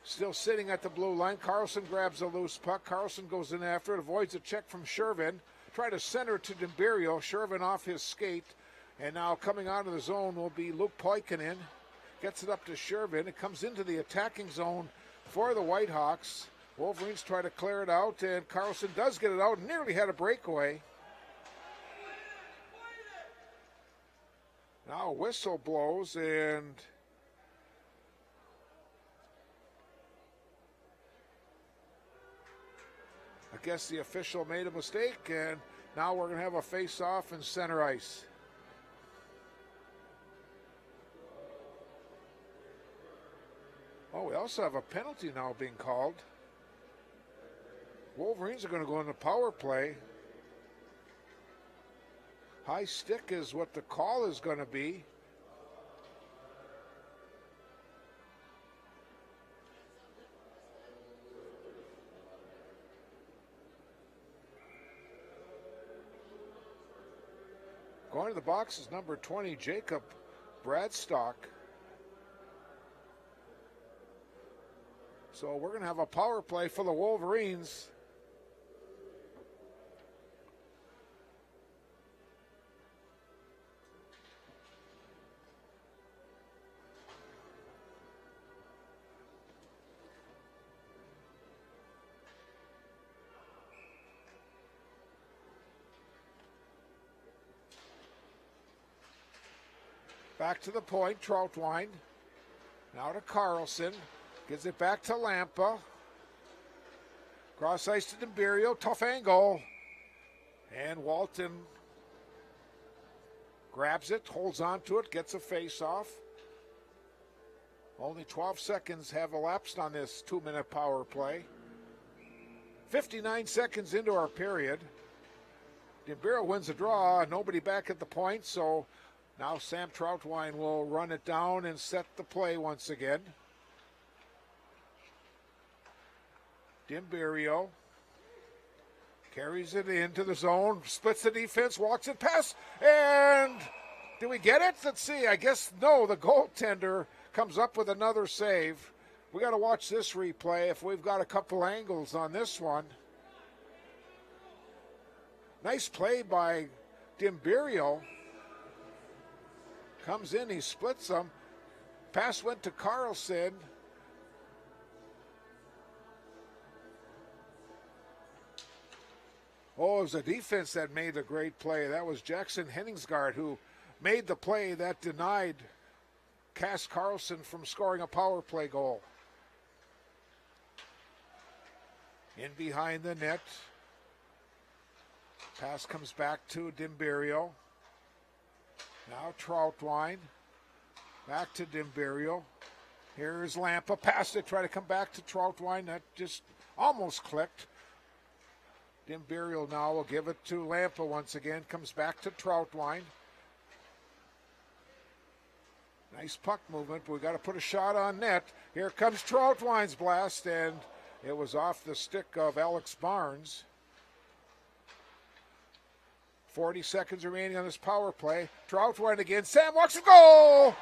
Still sitting at the blue line. Carlson grabs a loose puck. Carlson goes in after it. Avoids a check from Shervin. Try to center to D'Imperio. Shervin off his skate. And now coming out of the zone will be Luke Poikinen. Gets it up to Shervin. It comes into the attacking zone for the Whitehawks. Wolverines try to clear it out, and Carlson does get it out. Nearly had a breakaway. Now a whistle blows, and I guess the official made a mistake, and now we're going to have a face-off in center ice. Oh, we also have a penalty now being called. Wolverines are going to go in the power play. High stick is what the call is going to be. Going to the box is number 20, Jacob Bradstock. So we're going to have a power play for the Wolverines. Back to the point, Troutwine. Now to Carlson. Gives it back to Lampa. Cross ice to D'Imperio. Tough angle. And Walton grabs it, holds on to it, gets a face-off. Only 12 seconds have elapsed on this 2-minute power play. 59 seconds into our period. D'Imperio wins the draw. Nobody back at the point, so now Sam Troutwine will run it down and set the play once again. D'Imperio carries it into the zone, splits the defense, walks it past, and do we get it? Let's see. I guess no. The goaltender comes up with another save. We got to watch this replay if we've got a couple angles on this one. Nice play by D'Imperio. Comes in, he splits them. Pass went to Carlson. Oh, it was a defense that made a great play. That was Jackson Henningsgaard who made the play that denied Cass Carlson from scoring a power play goal. In behind the net. Pass comes back to D'Imperio. Now Troutwine. Back to D'Imperio. Here's Lampa. Pass it, try to come back to Troutwine. That just almost clicked. D'Imperio now will give it to Lampa once again. Comes back to Troutwine. Nice puck movement, but we got to put a shot on net. Here comes Troutwine's blast, and it was off the stick of Alex Barnes. 40 seconds remaining on this power play. Troutwine again. Sam walks the goal!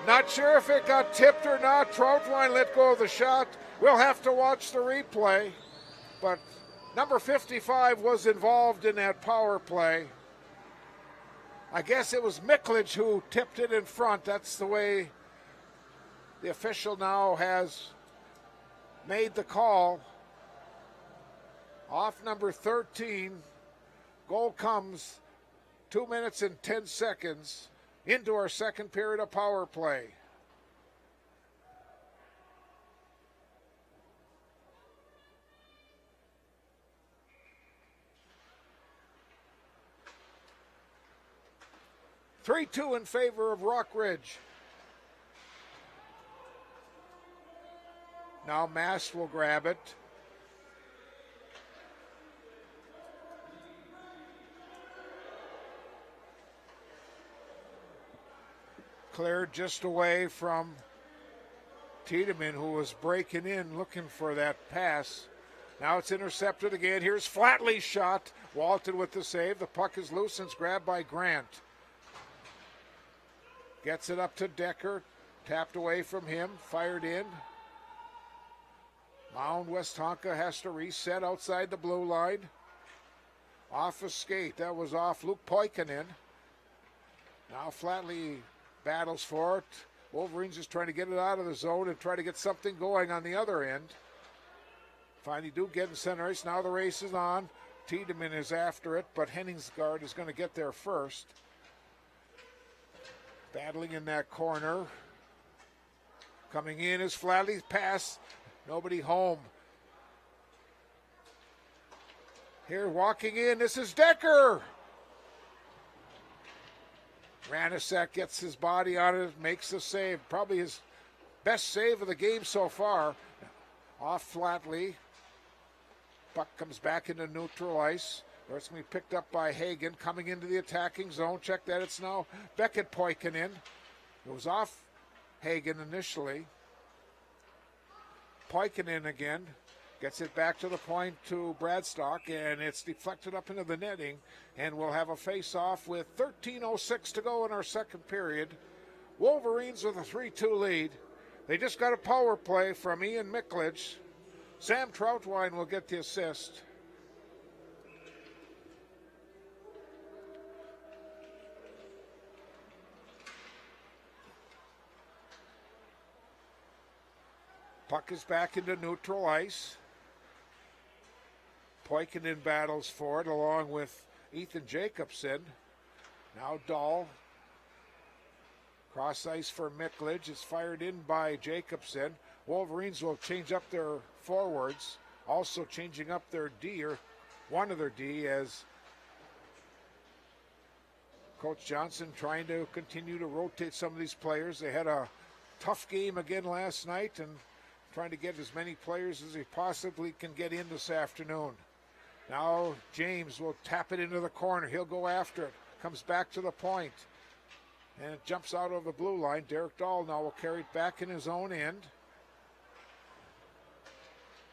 Not sure if it got tipped or not. Troutwine let go of the shot. We'll have to watch the replay. but number 55 was involved in that power play. I guess it was Miklich who tipped it in front. That's the way the official now has made the call. Off number 13. Goal comes 2 minutes and 10 seconds into our second period of power play. Three-two in favor of Rock Ridge. Now Mast will grab it. Cleared just away from Tiedemann, who was breaking in looking for that pass. Now it's intercepted again. Here's Flatley's shot. Walton with the save. The puck is loose and it's grabbed by Grant. Gets it up to Decker. Tapped away from him. Fired in. Mound Westonka has to reset outside the blue line. Off a skate. That was off Luke Poikinen. Now Flatley battles for it. Wolverines just trying to get it out of the zone and try to get something going on the other end. Finally do get in center ice. Now the race is on. Tiedemann is after it, but Henningsgaard is going to get there first. Battling in that corner. Coming in is Flatley's pass. Nobody home. Here walking in, this is Decker. Ranasek gets his body on it, makes the save. Probably his best save of the game so far. Off Flatley. Puck comes back into neutral ice. It's going to be picked up by Hagen coming into the attacking zone. Check that, it's now Beckett Poikinen. It was off Hagen initially. Poikinen again. Gets it back to the point to Bradstock, and it's deflected up into the netting. And we'll have a face-off with 13:06 to go in our second period. Wolverines with a 3-2 lead. They just got a power play from Ian Miklich. Sam Troutwine will get the assist. Puck is back into neutral ice. Poikinen battles for it along with Ethan Jacobson. Now Dahl. Cross ice for Miklich. It's fired in by Jacobson. Wolverines will change up their forwards. Also changing up their D, or one of their D, as Coach Johnson trying to continue to rotate some of these players. They had a tough game again last night and trying to get as many players as he possibly can get in this afternoon. Now James will tap it into the corner. He'll go after it. Comes back to the point. And it jumps out of the blue line. Derek Dahl now will carry it back in his own end.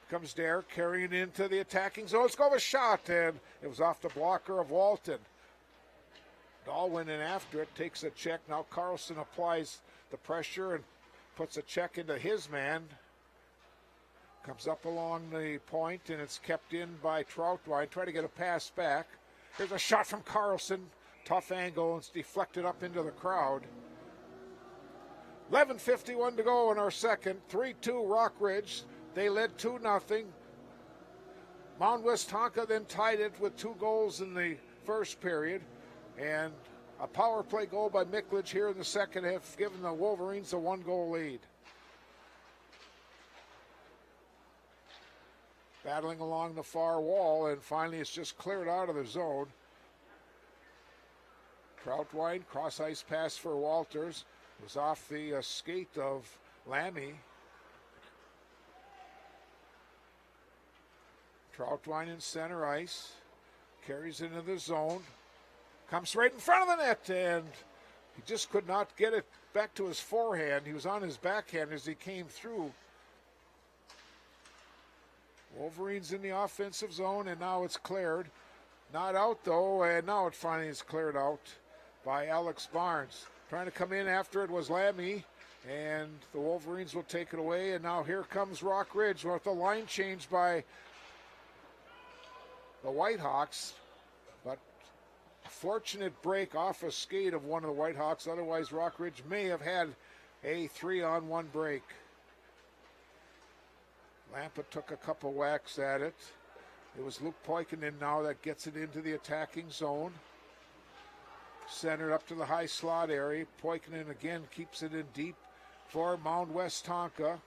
Comes Derek carrying it into the attacking zone. Let's go with a shot. And it was off the blocker of Walton. Dahl went in after it. Takes a check. Now Carlson applies the pressure and puts a check into his man. Comes up along the point, and it's kept in by Troutwine. Try to get a pass back. Here's a shot from Carlson. Tough angle, and it's deflected up into the crowd. 11:51 to go in our second. 3-2 Rock Ridge. They led 2-0. Mound Westonka then tied it with 2 goals in the first period. And a power play goal by Miklich here in the second half, giving the Wolverines a 1-goal lead. Battling along the far wall, and finally it's just cleared out of the zone. Troutwine, cross ice pass for Walters. It was off the skate of Lammy. Troutwine in center ice. Carries into the zone. Comes right in front of the net, and he just could not get it back to his forehand. He was on his backhand as he came through. Wolverines in the offensive zone, and now it's cleared. Not out, though, and now it finally is cleared out by Alex Barnes. Trying to come in after it was Lammy, and the Wolverines will take it away. And now here comes Rock Ridge with a line change by the Whitehawks, but a fortunate break off a skate of one of the Whitehawks. Otherwise, Rockridge may have had a 3-on-1 break. Lampa took a couple whacks at it. It was Luke Poikinen now that gets it into the attacking zone. Centered up to the high slot area. Poikinen again keeps it in deep for Mound Westonka.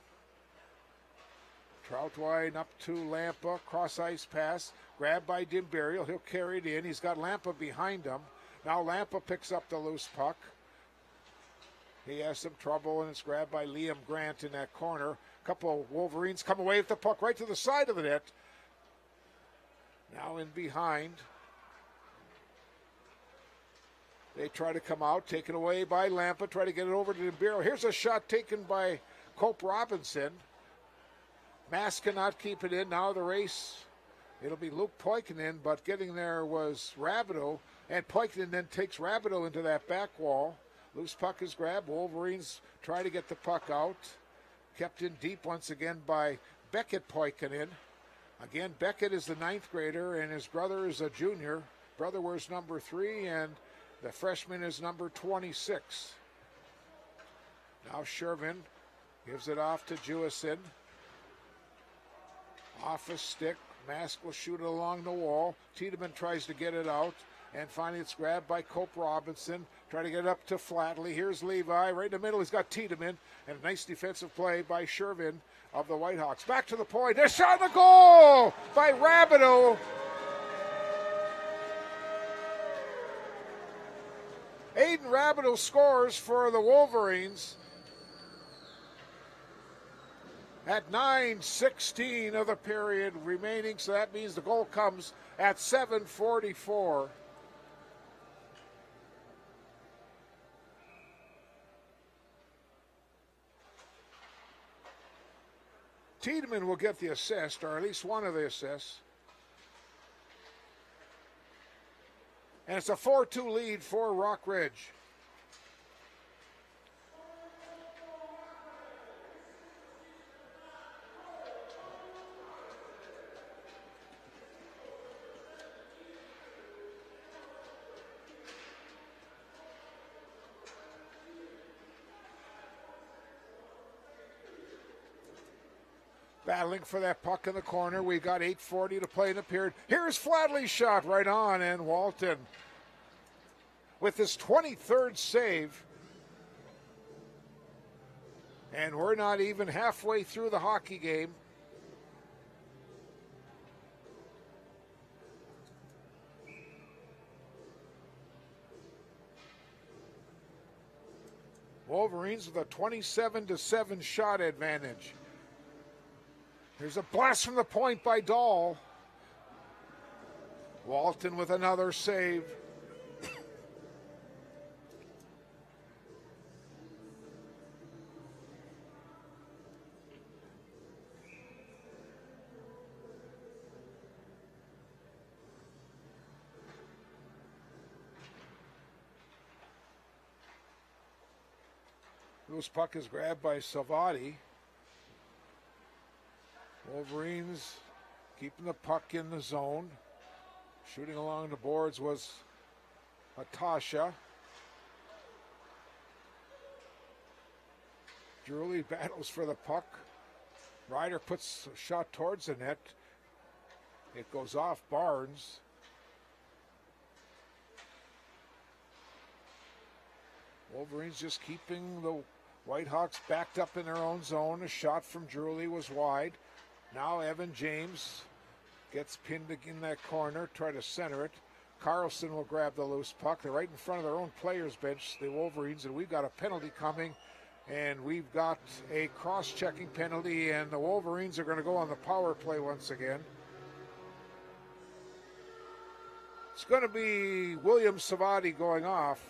Troutwine up to Lampa. Cross ice pass. Grabbed by Dimberial. He'll carry it in. He's got Lampa behind him. Now Lampa picks up the loose puck. He has some trouble, and it's grabbed by Liam Grant in that corner. A couple of Wolverines come away with the puck right to the side of the net. Now in behind. They try to come out, taken away by Lampa, try to get it over to Dimberial. Here's a shot taken by Cope Robinson. Mass cannot keep it in. Now the race, it'll be Luke Poikinen, but getting there was Rabideau, and Poikinen then takes Rabideau into that back wall. Loose puck is grabbed. Wolverines try to get the puck out. Kept in deep once again by Beckett Poikinen. Again, Beckett is the 9th grader, and his brother is a junior. Brother wears number 3, and the freshman is number 26. Now Shervin gives it off to Jewison. Off a stick. Mask will shoot it along the wall. Tiedemann tries to get it out. And finally it's grabbed by Cope Robinson. Trying to get it up to Flatley. Here's Levi. Right in the middle he's got Tiedemann. And a nice defensive play by Shervin of the Whitehawks. Back to the point. There's shot on the goal by Rabideau. Aiden Rabideau scores for the Wolverines at 9:16 of the period remaining, so that means the goal comes at 7:44. Tiedemann will get the assist, or at least one of the assists. And it's a 4-2 lead for Rockridge. Battling for that puck in the corner. We got 8:40 to play in the period. Here's Flatley's shot right on, and Walton with his 23rd save. And we're not even halfway through the hockey game. Wolverines with a 27-7 shot advantage. There's a blast from the point by Dahl. Walton with another save. Loose puck is grabbed by Savati. Wolverines keeping the puck in the zone. Shooting along the boards was Atasha. Drewley battles for the puck. Ryder puts a shot towards the net. It goes off Barnes. Wolverines just keeping the Whitehawks backed up in their own zone. A shot from Drewley was wide. Now Evan James gets pinned in that corner, try to center it. Carlson will grab the loose puck. They're right in front of their own players' bench, the Wolverines, and we've got a penalty coming. And we've got a cross-checking penalty, and the Wolverines are going to go on the power play once again. It's going to be William Savati going off.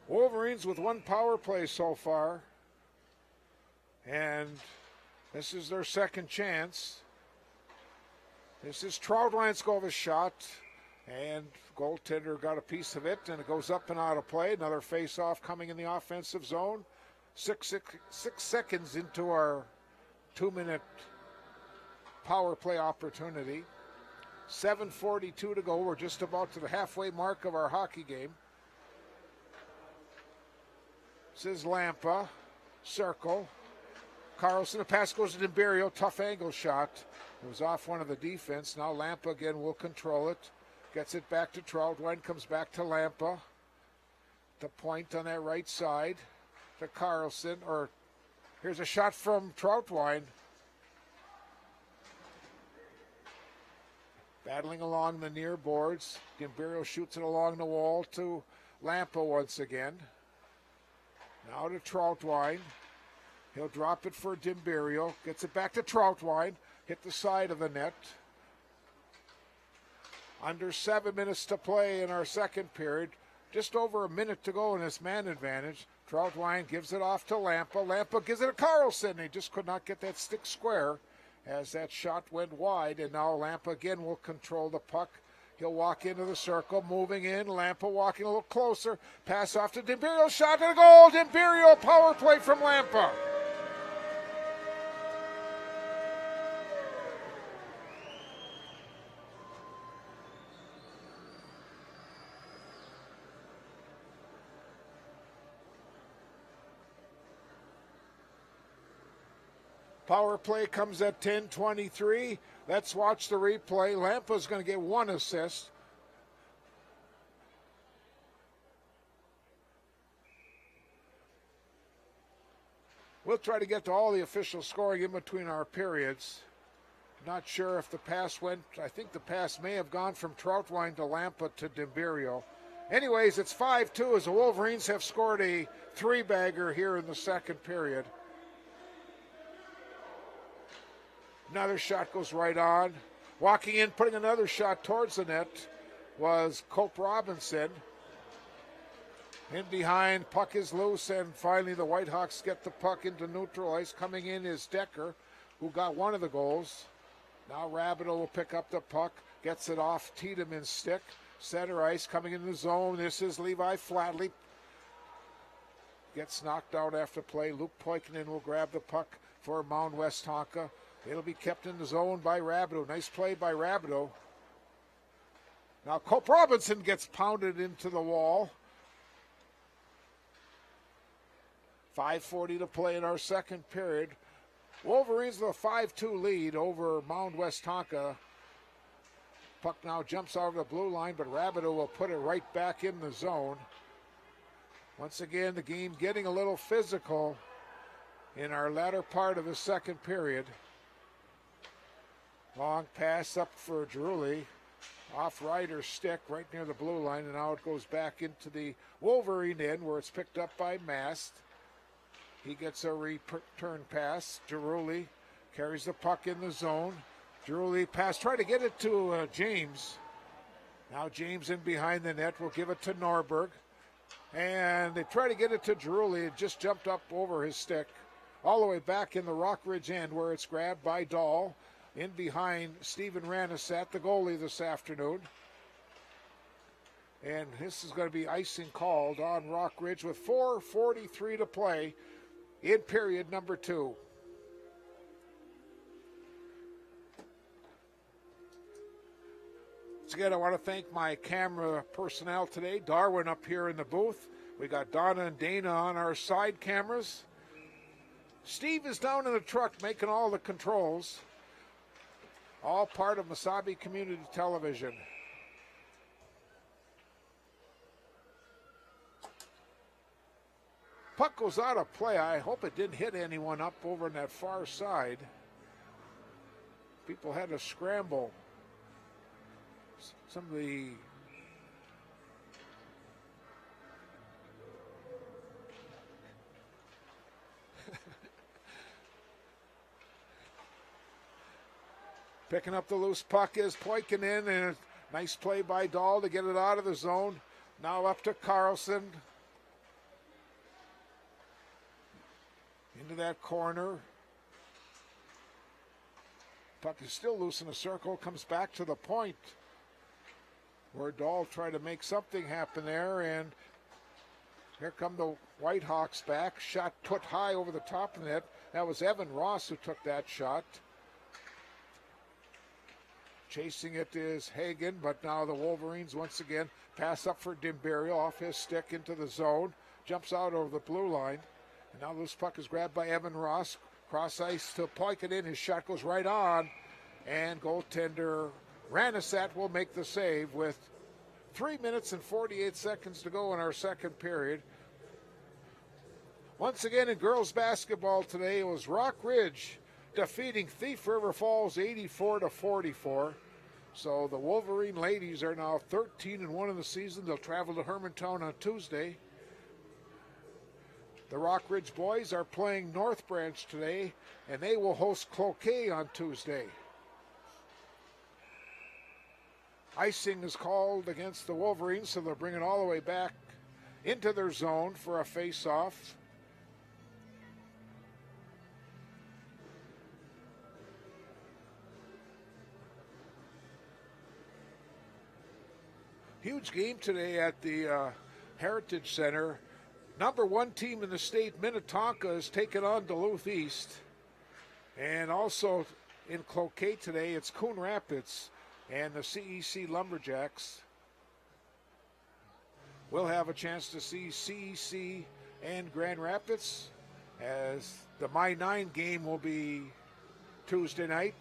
Wolverines with one power play so far. And this is their second chance. This is Troutline's shot. And goaltender got a piece of it, and it goes up and out of play. Another face-off coming in the offensive zone. Six seconds into our 2-minute power play opportunity. 7:42 to go. We're just about to the halfway mark of our hockey game. This is Lampa. Circle. Carlson, the pass goes to Dimberio. Tough angle shot. It was off one of the defense. Now Lampa again will control it. Gets it back to Troutwine. Comes back to Lampa. The point on that right side to Carlson. Or here's a shot from Troutwine. Battling along the near boards. Dimberio shoots it along the wall to Lampa once again. Now to Troutwine. He'll drop it for Dimberio. Gets it back to Troutwine. Hit the side of the net. Under 7 minutes to play in our second period. Just over a minute to go in this man advantage. Troutwine gives it off to Lampa. Lampa gives it to Carlson. He just could not get that stick square as that shot went wide. And now Lampa again will control the puck. He'll walk into the circle, moving in. Lampa walking a little closer. Pass off to Dimberio. Shot and a goal. Dimberio, power play from Lampa. Power play comes at 10:23. Let's watch the replay. Lampa's going to get one assist. We'll try to get to all the official scoring in between our periods. Not sure if the pass went. I think the pass may have gone from Troutwine to Lampa to Dimberio. Anyways, it's 5-2 as the Wolverines have scored a three-bagger here in the second period. Another shot goes right on. Walking in, putting another shot towards the net was Cope Robinson. In behind, puck is loose, and finally the Whitehawks get the puck into neutral ice. Coming in is Decker, who got one of the goals. Now Rabideau will pick up the puck, gets it off Tiedemann's stick. Center ice coming in the zone. This is Levi Flatley. Gets knocked out after play. Luke Poikinen will grab the puck for Mound Westonka. It'll be kept in the zone by Rabideau. Nice play by Rabideau. Now Cope Robinson gets pounded into the wall. 5:40 to play in our second period. Wolverines with a 5-2 lead over Mound Westonka. Puck now jumps out of the blue line, but Rabideau will put it right back in the zone. Once again, the game getting a little physical in our latter part of the second period. Long pass up for Girulli. Off Ryder's stick right near the blue line, and now it goes back into the Wolverine end where it's picked up by Mast. He gets a return pass. Girulli carries the puck in the zone. Girulli pass, try to get it to James. Now James in behind the net will give it to Norberg. And they try to get it to Girulli. It just jumped up over his stick. All the way back in the Rockridge end where it's grabbed by Dahl. In behind Stephen Ranasat, the goalie this afternoon. And this is going to be icing called on Rockridge with 4:43 to play in period number 2. Once again, I want to thank my camera personnel today. Darwin up here in the booth. We got Donna and Dana on our side cameras. Steve is down in the truck making all the controls. All part of Mesabi Community Television. Puck goes out of play. I hope it didn't hit anyone up over on that far side. People had to scramble. Some of the picking up the loose puck is Poikinen, and a nice play by Dahl to get it out of the zone. Now up to Carlson. Into that corner. Puck is still loose in the circle, comes back to the point. where Dahl tried to make something happen there, and here come the Whitehawks back. Shot put high over the top of the net. That was Evan Ross who took that shot. Chasing it is Hagen, but now the Wolverines once again pass up for Dimberio off his stick into the zone. Jumps out over the blue line. And now this puck is grabbed by Evan Ross. Cross ice to Poikonen. His shot goes right on. And goaltender Ranasat will make the save with 3 minutes and 48 seconds to go in our second period. Once again in girls basketball today, it was Rock Ridge defeating Thief River Falls 84-44. So the Wolverine ladies are now 13-1 in the season. They'll travel to Hermantown on Tuesday. The Rock Ridge boys are playing North Branch today, and they will host Cloquet on Tuesday. Icing is called against the Wolverines, so they'll bring it all the way back into their zone for a face-off. Huge game today at the Heritage Center. Number one team in the state, Minnetonka, is taking on Duluth East. And also in Cloquet today, it's Coon Rapids and the CEC Lumberjacks. We'll have a chance to see CEC and Grand Rapids, as the My 9 game will be Tuesday night.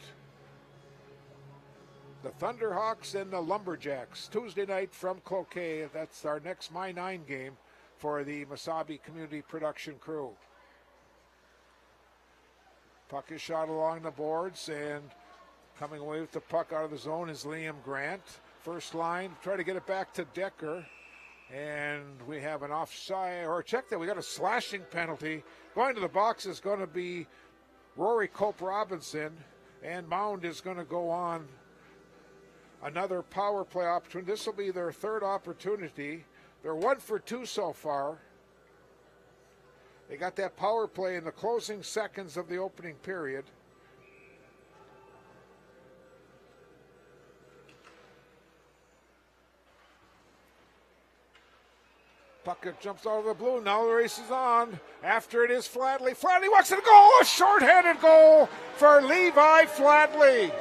The Thunderhawks and the Lumberjacks, Tuesday night from Cloquet. That's our next My 9 game for the Mesabi Community Production crew. Puck is shot along the boards, and coming away with the puck out of the zone is Liam Grant. First line, try to get it back to Decker. And we have an offside, or check that, we got a slashing penalty. Going to the box is going to be Rory Cope Robinson, and Mound is going to go on another power play opportunity. This will be their third opportunity. They're 1 for 2 so far. They got that power play in the closing seconds of the opening period. Puck jumps out of the blue. Now the race is on. After it is Flatley. Flatley wants to goal. A shorthanded goal for Levi Flatley.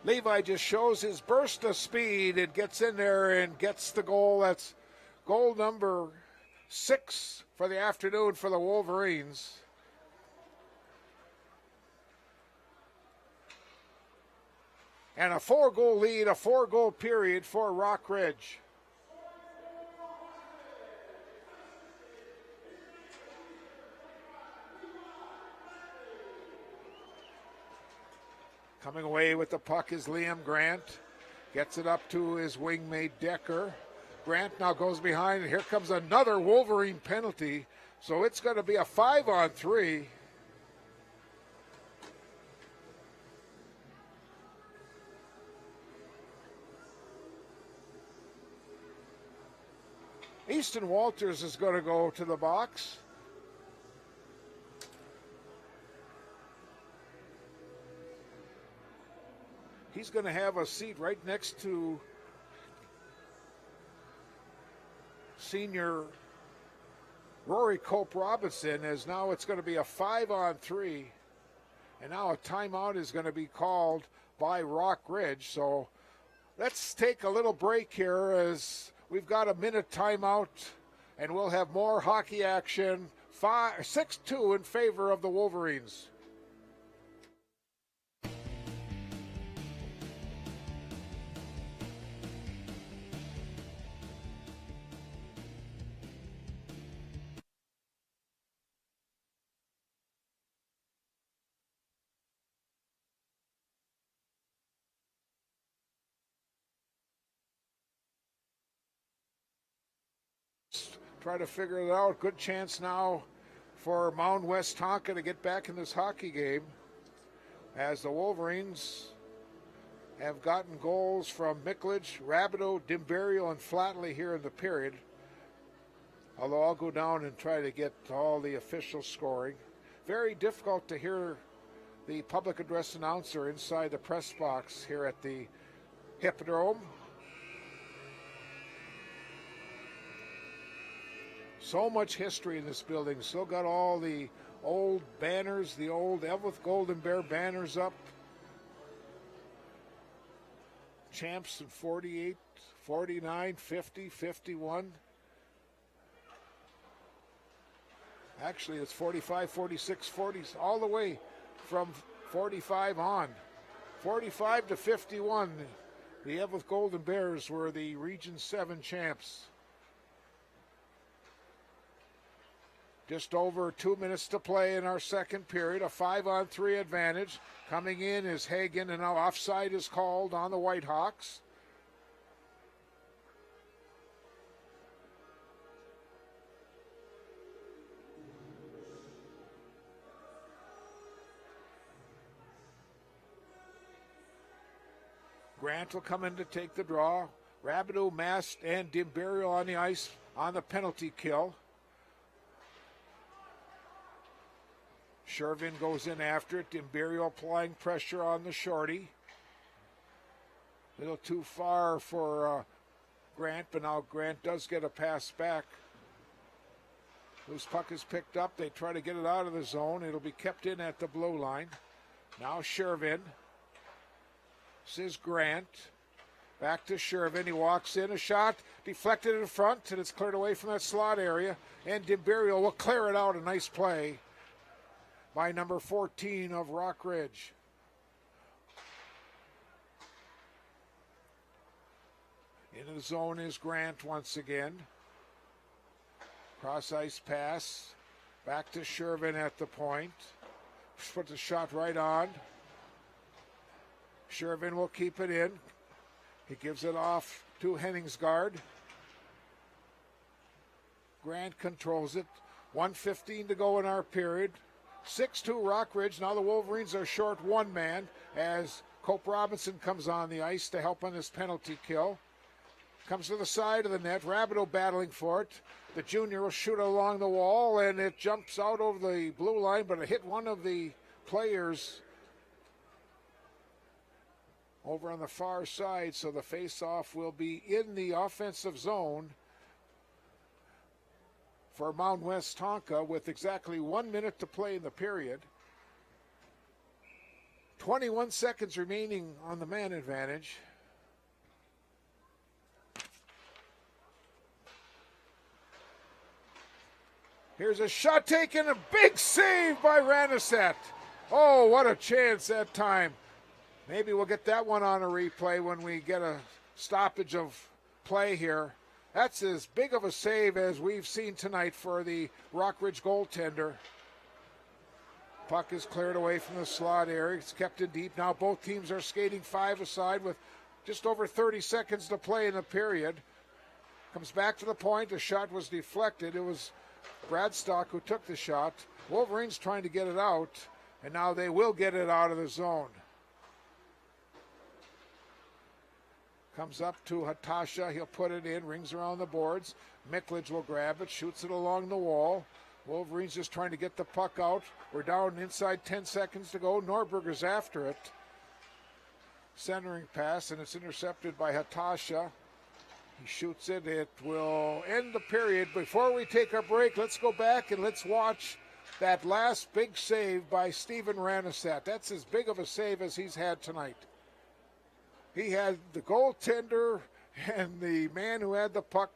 Levi just shows his burst of speed and gets in there and gets the goal. That's goal number 6 for the afternoon for the Wolverines. And a 4-goal lead, a 4-goal period for Rock Ridge. Coming away with the puck is Liam Grant. Gets it up to his wingmate Decker. Grant now goes behind, and here comes another Wolverine penalty. So it's going to be a 5-on-3. Easton Walters is going to go to the box. He's going to have a seat right next to senior Rory Cope Robinson, as now it's going to be a 5-on-3. And now a timeout is going to be called by Rock Ridge. So let's take a little break here, as we've got a minute timeout, and we'll have more hockey action. 6-2 in favor of the Wolverines. Try to figure it out. Good chance now for Mound Westonka to get back in this hockey game, as the Wolverines have gotten goals from Mickledge, Rabideau, Dimberio, and Flatley here in the period. Although I'll go down and try to get all the official scoring. Very difficult to hear the public address announcer inside the press box here at the Hippodrome. So much history in this building. Still got all the old banners, the old Evelyn Golden Bear banners up. Champs in 48, 49, 50, 51. Actually, it's 45, 46, 40, all the way from 45 on. 45 to 51, the Evelyn Golden Bears were the Region 7 champs. Just over 2 minutes to play in our second period. A 5-on-3 advantage. Coming in is Hagen, and now offside is called on the Whitehawks. Grant will come in to take the draw. Rabideau, Mast, and Dimberio on the ice on the penalty kill. Shervin goes in after it. Dimberio applying pressure on the shorty. A little too far for Grant, but now Grant does get a pass back. Loose puck is picked up. They try to get it out of the zone. It'll be kept in at the blue line. Now Shervin. This is Grant. Back to Shervin. He walks in. A shot deflected in front, and it's cleared away from that slot area. And Dimberio will clear it out. A nice play by number 14 of Rock Ridge. Into the zone is Grant once again. Cross ice pass. Back to Shervin at the point. Puts the shot right on. Shervin will keep it in. He gives it off to Henningsgaard. Grant controls it. 1:15 to go in our period. 6-2 Rockridge. Now the Wolverines are short one man as Cope Robinson comes on the ice to help on this penalty kill. Comes to the side of the net. Rabideau battling for it. The junior will shoot along the wall, and it jumps out over the blue line, but it hit one of the players over on the far side, so the face-off will be in the offensive zone for Mound Westonka with exactly 1 minute to play in the period. 21 seconds remaining on the man advantage. Here's a shot taken, a big save by Ranasat. Oh, what a chance that time. Maybe we'll get that one on a replay when we get a stoppage of play here. That's as big of a save as we've seen tonight for the Rockridge goaltender. Puck is cleared away from the slot area. It's kept in deep. Now both teams are skating five aside with just over 30 seconds to play in the period. Comes back to the point. The shot was deflected. It was Bradstock who took the shot. Wolverines trying to get it out, and now they will get it out of the zone. Comes up to Hatasha. He'll put it in. Rings around the boards. Mickledge will grab it. Shoots it along the wall. Wolverines just trying to get the puck out. We're down inside 10 seconds to go. Norberger's after it. Centering pass, and it's intercepted by Hatasha. He shoots it. It will end the period. Before we take our break, let's go back and let's watch that last big save by Steven Ranasat. That's as big of a save as he's had tonight. He had the goaltender and the man who had the puck,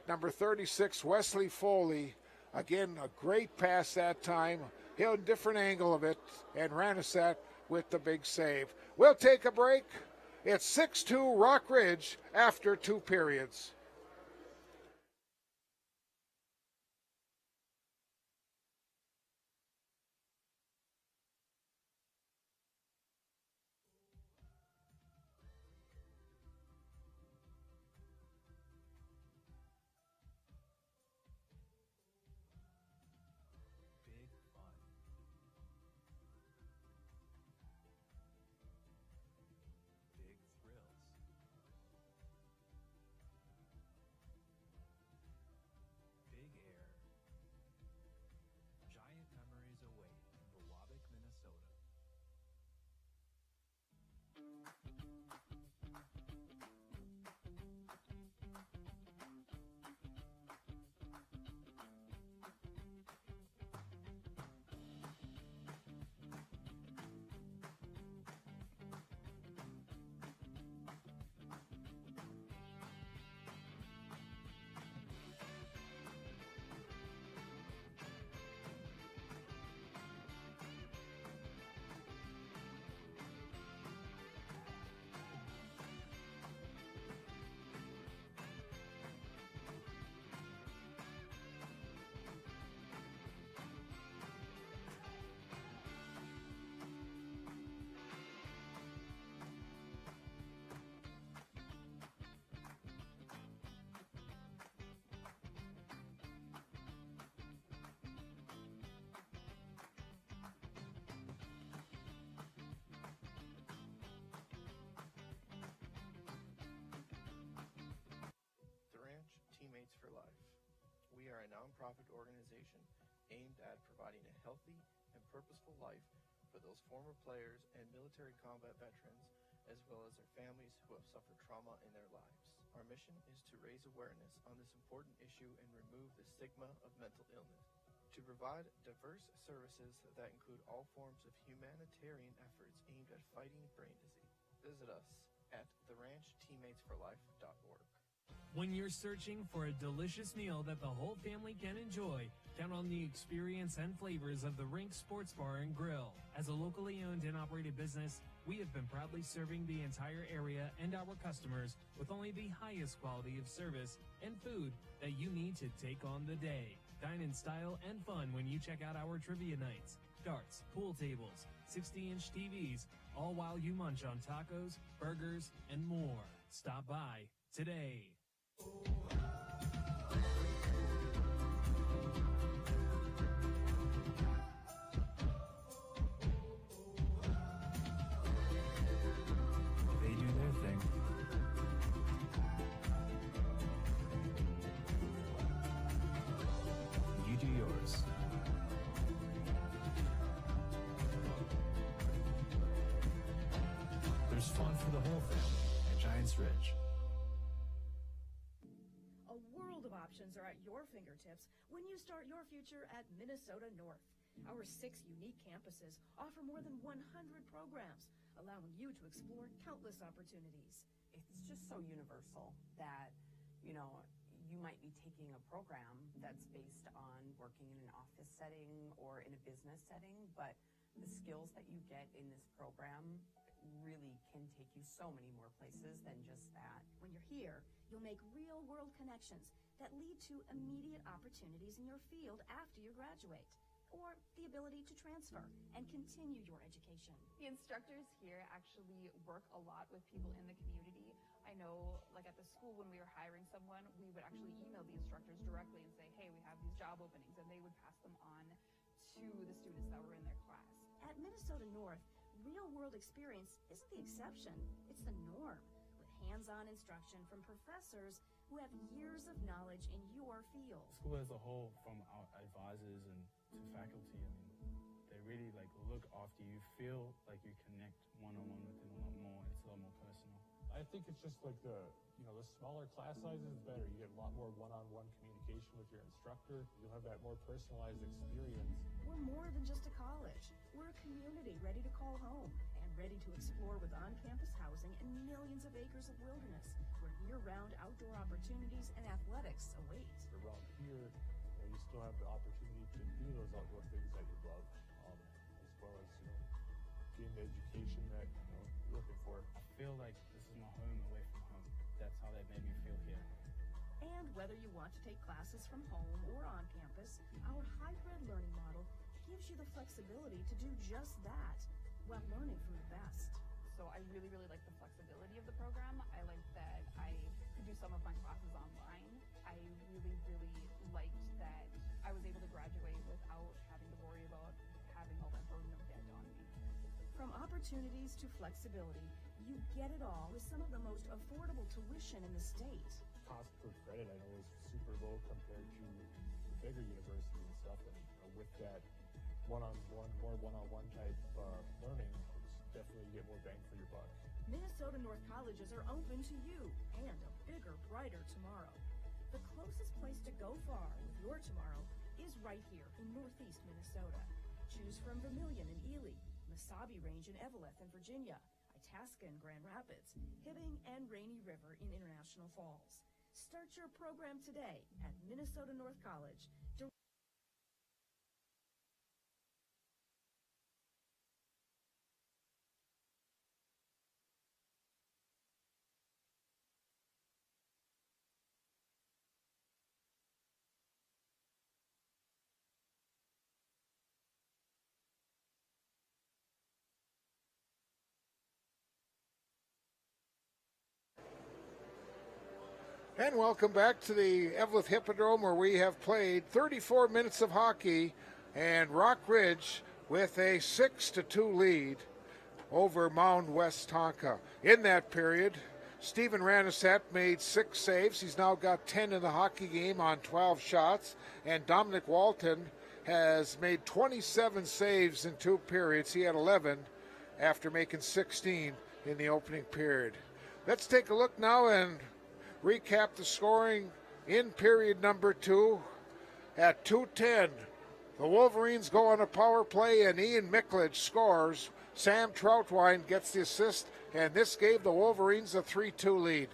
number 36, Wesley Foley. Again, a great pass that time. He'll a different angle of it, and Ranasat with the big save. We'll take a break. It's 6-2 Rock Ridge after two periods. Big a nonprofit organization aimed at providing a healthy and purposeful life for those former players and military combat veterans, as well as their families who have suffered trauma in their lives. Our mission is to raise awareness on this important issue and remove the stigma of mental illness. To provide diverse services that include all forms of humanitarian efforts aimed at fighting brain disease. Visit us at theranchteammatesforlife.org. When you're searching for a delicious meal that the whole family can enjoy, count on the experience and flavors of the Rink Sports Bar and Grill. As a locally owned and operated business, we have been proudly serving the entire area and our customers with only the highest quality of service and food that you need to take on the day. Dine in style and fun when you check out our trivia nights, darts, pool tables, 60-inch TVs, all while you munch on tacos, burgers, and more. Stop by today. They do their thing. You do yours. There's fun for the whole family at Giants Ridge. A world of options are at your fingertips when you start your future at Minnesota North. Our 6 unique campuses offer more than 100 programs, allowing you to explore countless opportunities. It's just so universal that, you might be taking a program that's based on working in an office setting or in a business setting, but the skills that you get in this program really can take you so many more places than just that. When you're here, you'll make real-world connections that lead to immediate opportunities in your field after you graduate, or the ability to transfer and continue your education. The instructors here actually work a lot with people in the community. I know, like at the school, when we were hiring someone, we would actually email the instructors directly and say, hey, we have these job openings, and they would pass them on to the students that were in their class. At Minnesota North, real-world experience isn't the exception, it's the norm, with hands-on instruction from professors who have years of knowledge in your field. School as a whole, from our advisors and to faculty, they really look after you. Feel like you connect one-on-one with them a lot more. It's a lot more personal. I think it's just like the smaller class sizes is better. You get a lot more one-on-one communication with your instructor. You'll have that more personalized experience. We're more than just a college. We're a community ready to call home and ready to explore with on-campus housing and millions of acres of wilderness, where year-round outdoor opportunities and athletics await. Around here, you still have the opportunity to do those outdoor things that you love, as well as getting the education that you're looking for. I feel like this is my home away from home. That's how they made me feel here. And whether you want to take classes from home or on campus, our hybrid learning model gives you the flexibility to do just that while learning from the best. So I really, really like the flexibility of the program. I like that I could do some of my classes online. I really, really liked that I was able to graduate without having to worry about having all that burden of debt on me. From opportunities to flexibility, you get it all with some of the most affordable tuition in the state. Cost per credit, I know, is super low compared to the bigger universities and stuff, and with that one-on-one, more one-on-one type learning, it's definitely get more bang for your buck. Minnesota North colleges are open to you and a bigger, brighter tomorrow. The closest place to go far with your tomorrow is right here in Northeast Minnesota. Choose from Vermilion in Ely, Mesabi Range in Eveleth in Virginia, Itasca in Grand Rapids, Hibbing and Rainy River in International Falls. Start your program today at Minnesota North College. And welcome back to the Eveleth Hippodrome, where we have played 34 minutes of hockey, and Rock Ridge with a 6-2 lead over Mound Westonka. In that period, Steven Ranisette made 6 saves. He's now got 10 in the hockey game on 12 shots. And Dominic Walton has made 27 saves in 2 periods. He had 11 after making 16 in the opening period. Let's take a look now and recap the scoring in period number 2. At 2:10, the Wolverines go on a power play and Ian Miklage scores. Sam Troutwine gets the assist, and this gave the Wolverines a 3-2 lead.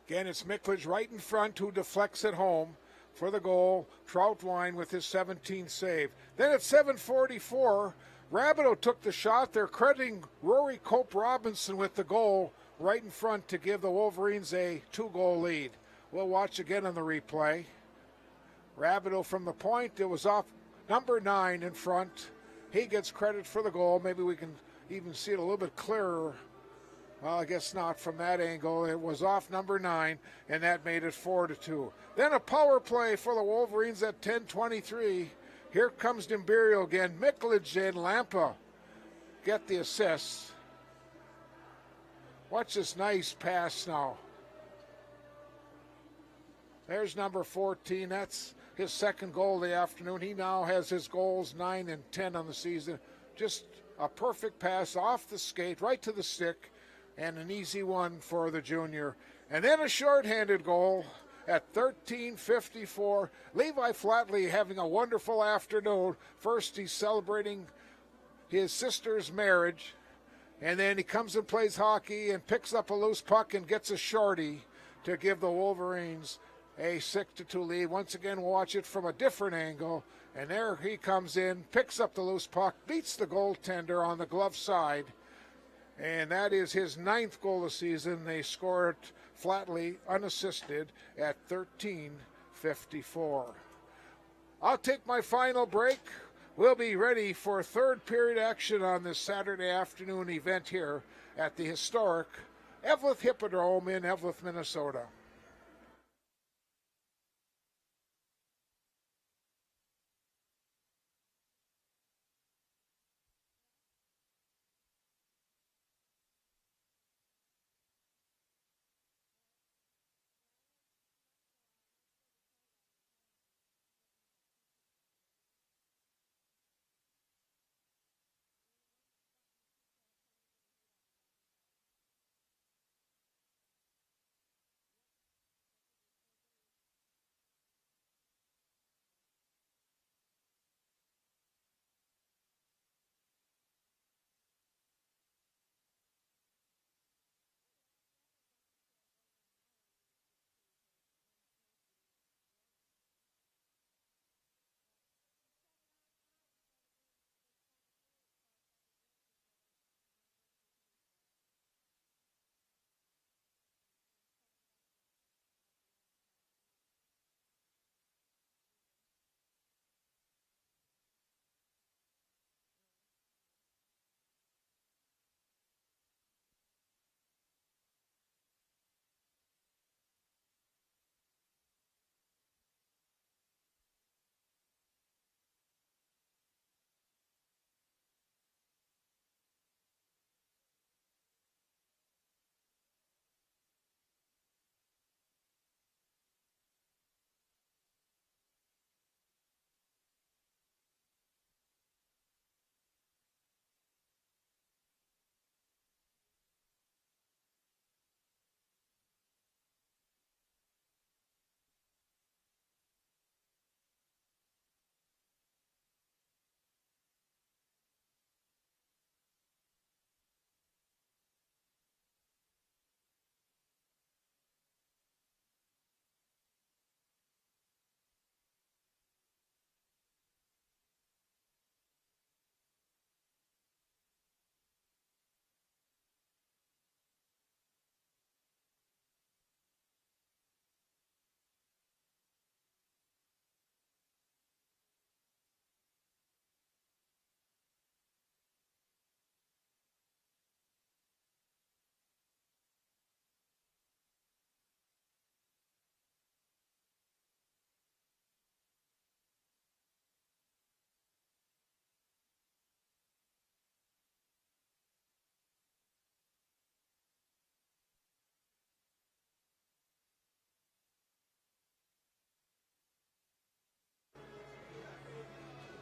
Again, it's Miklage right in front who deflects it home for the goal. Troutwine with his 17th save. Then at 7:44, Rabideau took the shot. They're crediting Rory Cope-Robinson with the goal right in front to give the Wolverines a 2-goal lead. We'll watch again on the replay. Rabideau from the point. It was off number 9 in front. He gets credit for the goal. Maybe we can even see it a little bit clearer. Well, I guess not from that angle. It was off number 9, and that made it 4-2. Then a power play for the Wolverines at 10:23. Here comes Dimberio again. Miklage and Lampa get the assists. Watch this nice pass now. There's number 14. That's his 2nd goal of the afternoon. He now has his goals 9 and 10 on the season. Just a perfect pass off the skate, right to the stick, and an easy one for the junior. And then a shorthanded goal at 13:54. Levi Flatley having a wonderful afternoon. First, he's celebrating his sister's marriage, and then he comes and plays hockey and picks up a loose puck and gets a shorty to give the Wolverines a 6-2 lead. Once again, we'll watch it from a different angle. And there he comes in, picks up the loose puck, beats the goaltender on the glove side. And that is his 9th goal of the season. They scored Flatley unassisted at 13:54. I'll take my final break. We'll be ready for 3rd period action on this Saturday afternoon event here at the historic Eveleth Hippodrome in Eveleth, Minnesota.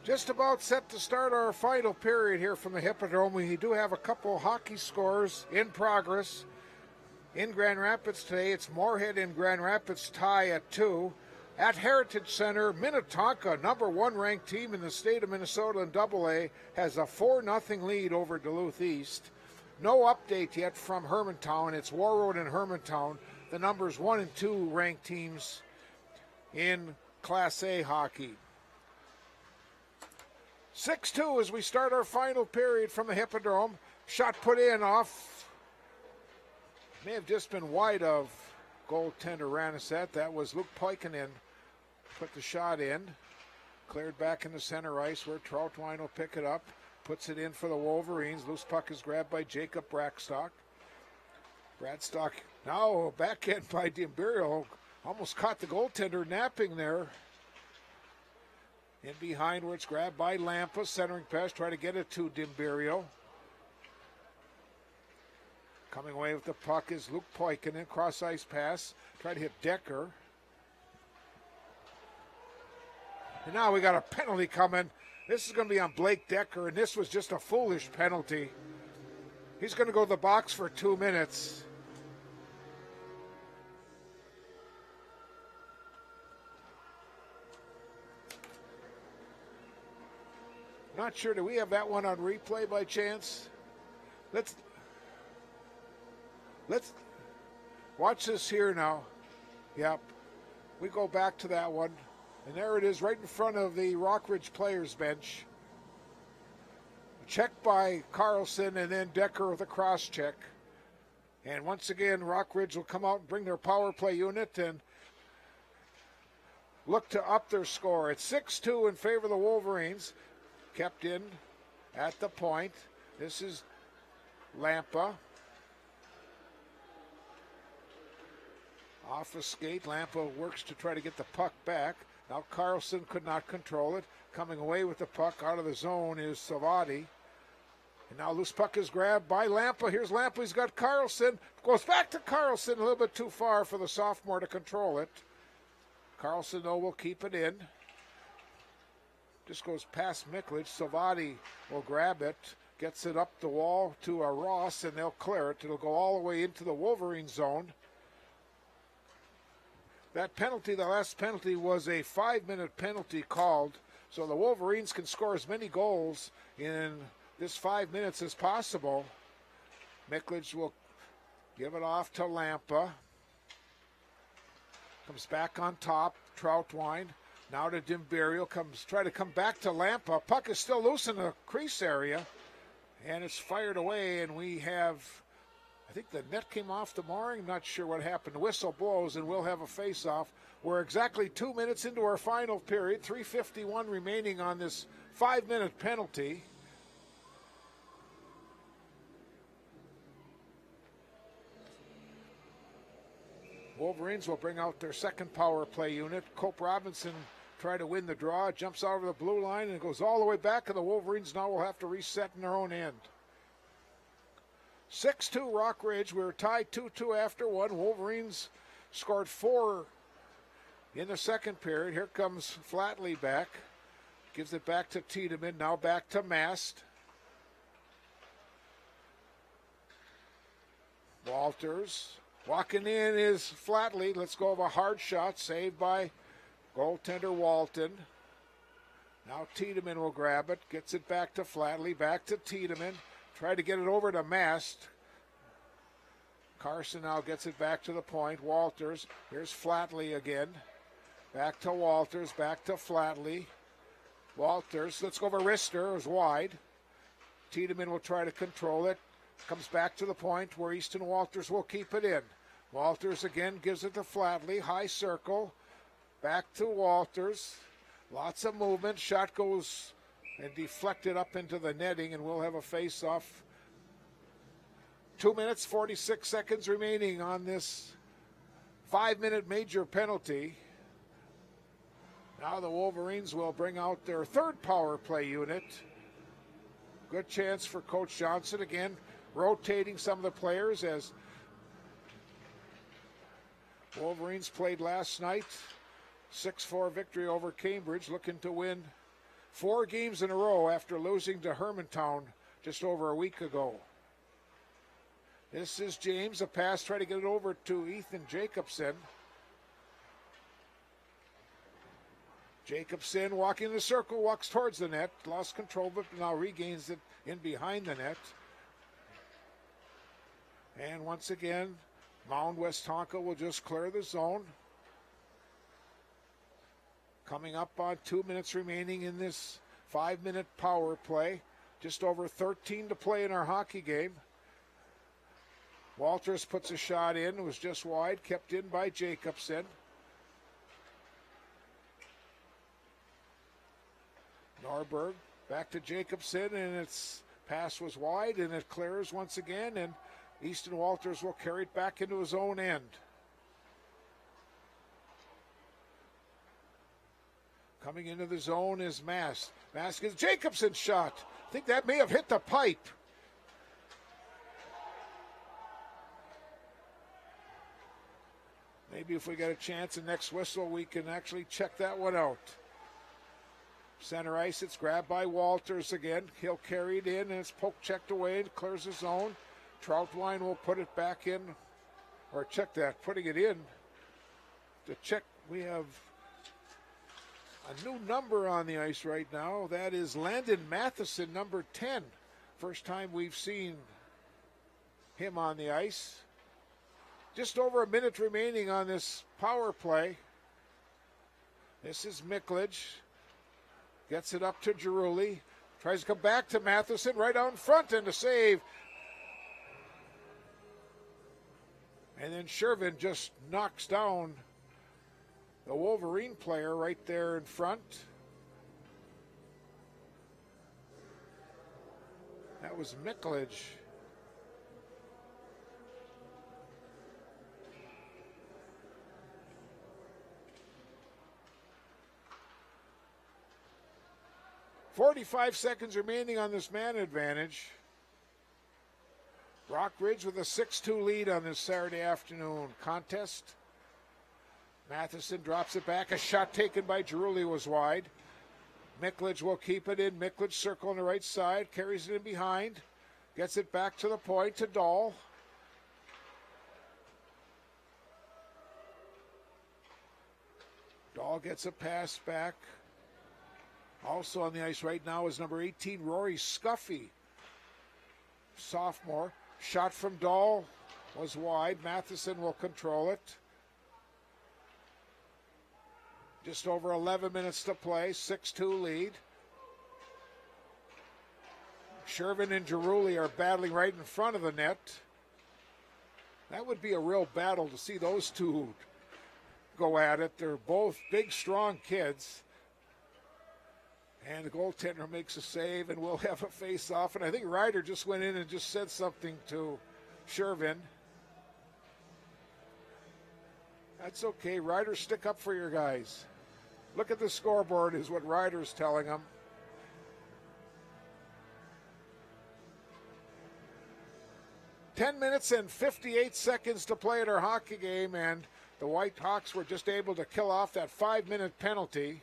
Just about set to start our final period here from the Hippodrome. We do have a couple hockey scores in progress. In Grand Rapids today, it's Moorhead and Grand Rapids tie at 2. At Heritage Center, Minnetonka, number 1 ranked team in the state of Minnesota in AA, has a 4-0 lead over Duluth East. No update yet from Hermantown. It's Warroad and Hermantown, the numbers 1 and 2 ranked teams in Class A hockey. 6-2 as we start our final period from the Hippodrome. Shot put in off. May have just been wide of goaltender Ranasset. That was Luke Poikinen. Put the shot in. Cleared back into center ice where Troutwine will pick it up. Puts it in for the Wolverines. Loose puck is grabbed by Jacob Brackstock. Bradstock now backhand by Dimberio. Almost caught the goaltender napping there. In behind where it's grabbed by Lampa. Centering pass, try to get it to Dimberio. Coming away with the puck is Luke Poikinen. Cross ice pass. Try to hit Decker. And now we got a penalty coming. This is going to be on Blake Decker, and this was just a foolish penalty. He's going to go to the box for 2 minutes. Not sure. Do we have that one on replay by chance? Let's watch this here now. Yep. We go back to that one. And there it is right in front of the Rockridge players bench. Checked by Carlson and then Decker with a cross check. And once again, Rockridge will come out and bring their power play unit and look to up their score. It's 6-2 in favor of the Wolverines. Kept in at the point. This is Lampa. Off a skate. Lampa works to try to get the puck back. Now Carlson could not control it. Coming away with the puck out of the zone is Savati. And now loose puck is grabbed by Lampa. Here's Lampa. He's got Carlson. Goes back to Carlson. A little bit too far for the sophomore to control it. Carlson, though, will keep it in. Just goes past Miklich. Savati will grab it. Gets it up the wall to a Ross, and they'll clear it. It'll go all the way into the Wolverine zone. That penalty, the last penalty, was a 5-minute penalty called. So the Wolverines can score as many goals in this 5 minutes as possible. Miklich will give it off to Lampa. Comes back on top. Troutwine. Now to Dimberio. Try to come back to Lampa. Puck is still loose in the crease area. And it's fired away, and we have, I think the net came off the mooring. Not sure what happened. The whistle blows, and we'll have a face-off. We're exactly 2 minutes into our final period. 3:51 remaining on this 5-minute penalty. Wolverines will bring out their second power play unit. Cope Robinson try to win the draw. Jumps over the blue line and goes all the way back, and the Wolverines now will have to reset in their own end. 6-2 Rockridge. We were tied 2-2 after one. Wolverines scored 4 in the second period. Here comes Flatley back. Gives it back to Tiedemann. Now back to Mast. Walters. Walking in is Flatley. Let's go of a hard shot. Saved by goaltender Walton. Now Tiedemann will grab it. Gets it back to Flatley. Back to Tiedemann. Try to get it over to Mast. Carson now gets it back to the point. Walters. Here's Flatley again. Back to Walters. Back to Flatley. Walters. Let's go over Rister. It was wide. Tiedemann will try to control it. Comes back to the point where Easton Walters will keep it in. Walters again gives it to Flatley. High circle. Back to Walters. Lots of movement. Shot goes and deflected up into the netting, and we'll have a face-off. 2 minutes, 46 seconds remaining on this 5-minute major penalty. Now the Wolverines will bring out their third power play unit. Good chance for Coach Johnson again, rotating some of the players as Wolverines played last night. 6-4 victory over Cambridge, looking to win 4 games in a row after losing to Hermantown just over a week ago. This is James, a pass, try to get it over to Ethan Jacobson. Jacobson walking the circle, walks towards the net, lost control but now regains it in behind the net. And once again, Mound Westonka will just clear the zone. Coming up on 2 minutes remaining in this 5-minute power play. Just over 13 to play in our hockey game. Walters puts a shot in. It was just wide, kept in by Jacobson. Norberg back to Jacobson, and its pass was wide, and it clears once again, and Easton Walters will carry it back into his own end. Coming into the zone is Mask. Mask is Jacobson's shot. I think that may have hit the pipe. Maybe if we get a chance in next whistle, we can actually check that one out. Center ice, it's grabbed by Walters again. He'll carry it in, and it's poke checked away and clears the zone. Troutwine will put it back in, or check that, putting it in. To check, we have a new number on the ice right now. That is Landon Matheson, number 10. First time we've seen him on the ice. Just over a minute remaining on this power play. This is Miklich. Gets it up to Giruli. Tries to come back to Matheson right out in front, and a save. And then Shervin just knocks down the Wolverine player right there in front. That was Miklich. .45 seconds remaining on this man advantage. Rockridge with a 6-2 lead on this Saturday afternoon contest. Matheson drops it back. A shot taken by Giruli was wide. Miklich will keep it in. Miklich circle on the right side. Carries it in behind. Gets it back to the point to Dahl. Dahl gets a pass back. Also on the ice right now is number 18, Rory Scuffy. Sophomore. Shot from Dahl was wide. Matheson will control it. Just over 11 minutes to play. 6-2 lead. Shervin and Giruli are battling right in front of the net. That would be a real battle to see those two go at it. They're both big, strong kids. And the goaltender makes a save, and we'll have a face-off. And I think Ryder just went in and just said something to Shervin. That's okay. Ryder, stick up for your guys. Look at the scoreboard is what Ryder's telling them. Ten minutes and 58 seconds to play in our hockey game, and the White Hawks were just able to kill off that 5-minute penalty.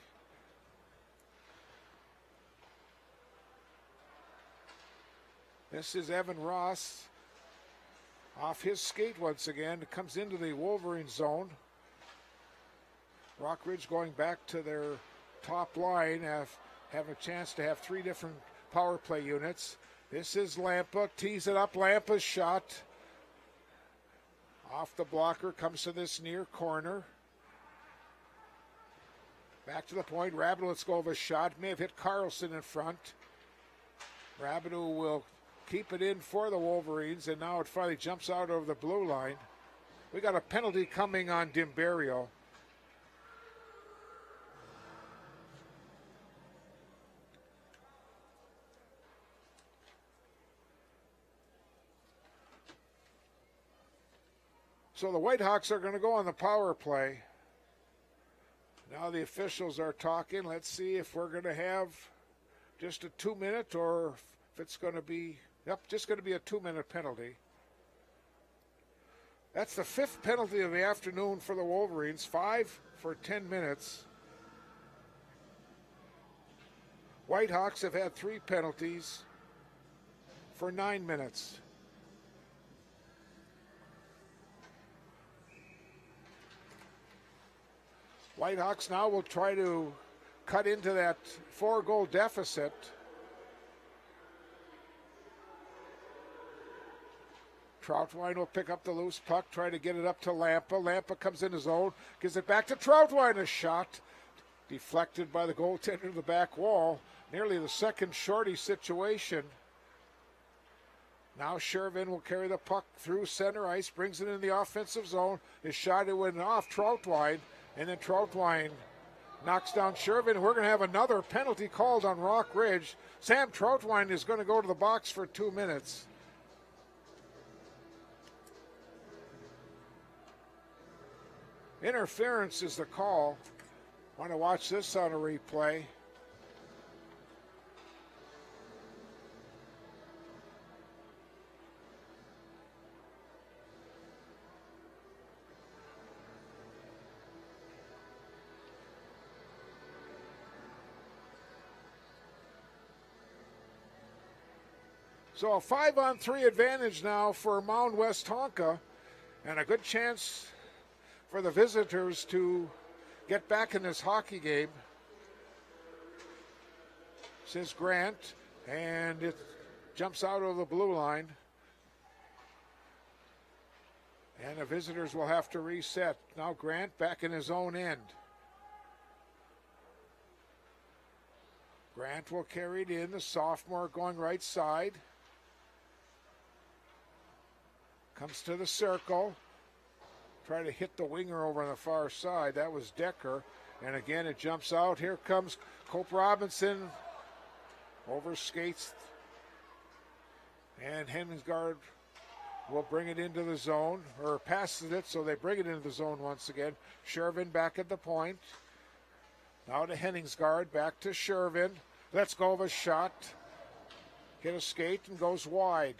This is Evan Ross off his skate once again. It comes into the Wolverine zone. Rockridge going back to their top line, have a chance to have 3 different power play units. This is Lampa, tees it up, Lampa's shot. Off the blocker, comes to this near corner. Back to the point, Rabinovskova's shot, may have hit Carlson in front. Rabineau will keep it in for the Wolverines, and now it finally jumps out over the blue line. We got a penalty coming on Dimberio. So the Whitehawks are going to go on the power play. Now the officials are talking. Let's see if we're going to have just a 2-minute or if it's going to be, just going to be a 2-minute penalty. That's the 5th penalty of the afternoon for the Wolverines, 5 for 10 minutes. Whitehawks have had 3 penalties for 9 minutes. Whitehawks now will try to cut into that 4-goal deficit. Troutwine will pick up the loose puck, try to get it up to Lampa. Lampa comes in his own, gives it back to Troutwine. A shot deflected by the goaltender to the back wall. Nearly the second shorty situation. Now Shervin will carry the puck through center ice, brings it in the offensive zone. His shot, it went off Troutwine, and then Troutwine knocks down Shervin. We're going to have another penalty called on Rock Ridge. Sam Troutwine is going to go to the box for 2 minutes. Interference is the call. Want to watch this on a replay. So a 5-on-3 advantage now for Mound Westonka, and a good chance for the visitors to get back in this hockey game. Says Grant, and it jumps out of the blue line. And the visitors will have to reset. Now Grant back in his own end. Grant will carry it in, the sophomore going right side. Comes to the circle. Try to hit the winger over on the far side. That was Decker. And again, it jumps out. Here comes Cope Robinson. Over skates. And Henningsgaard will bring it into the zone, or passes it, so they bring it into the zone once again. Shervin back at the point. Now to Henningsgaard, back to Shervin. Let's go of a shot. Hit a skate and goes wide.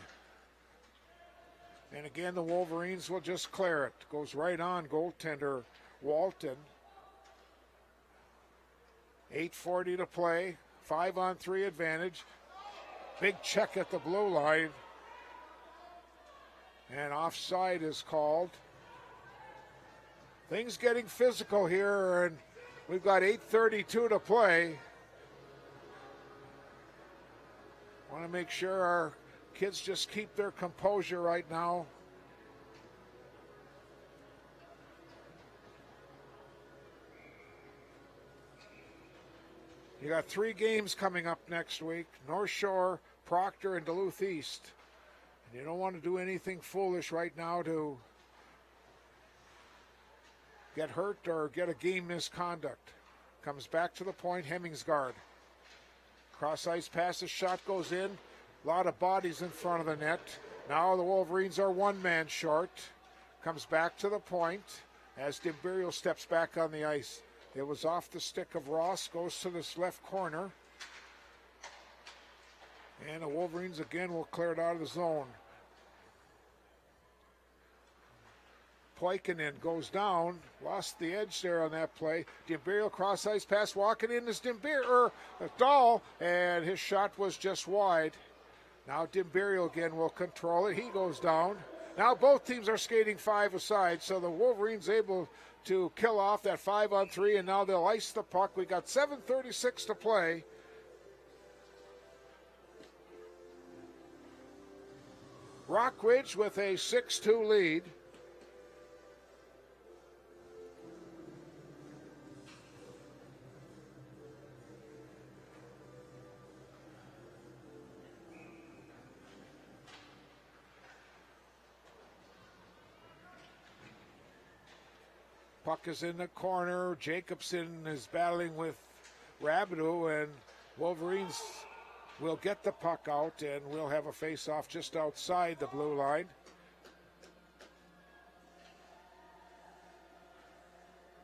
And again, the Wolverines will just clear it. Goes right on goaltender Walton. 8:40 to play. 5-on-3 advantage. Big check at the blue line. And offside is called. Things getting physical here, and we've got 8:32 to play. Want to make sure our kids just keep their composure right now. You got 3 games coming up next week. North Shore, Proctor, and Duluth East. And you don't want to do anything foolish right now to get hurt or get a game misconduct. Comes back to the point, Henningsgaard. Cross ice passes, shot goes in. A lot of bodies in front of the net. Now the Wolverines are 1 man short. Comes back to the point as Dimberio steps back on the ice. It was off the stick of Ross, goes to this left corner. And the Wolverines again will clear it out of the zone. Poikinen goes down, lost the edge there on that play. Dimberio cross ice pass, walking in is Dahl, and his shot was just wide. Now Dimberio again will control it. He goes down. Now both teams are skating 5 aside, so the Wolverines able to kill off that 5-on-3, and now they'll ice the puck. We got 7:36 to play. Rockridge with a 6-2 lead. Puck is in the corner. Jacobson is battling with Rabideau, and Wolverines will get the puck out, and we'll have a face-off just outside the blue line.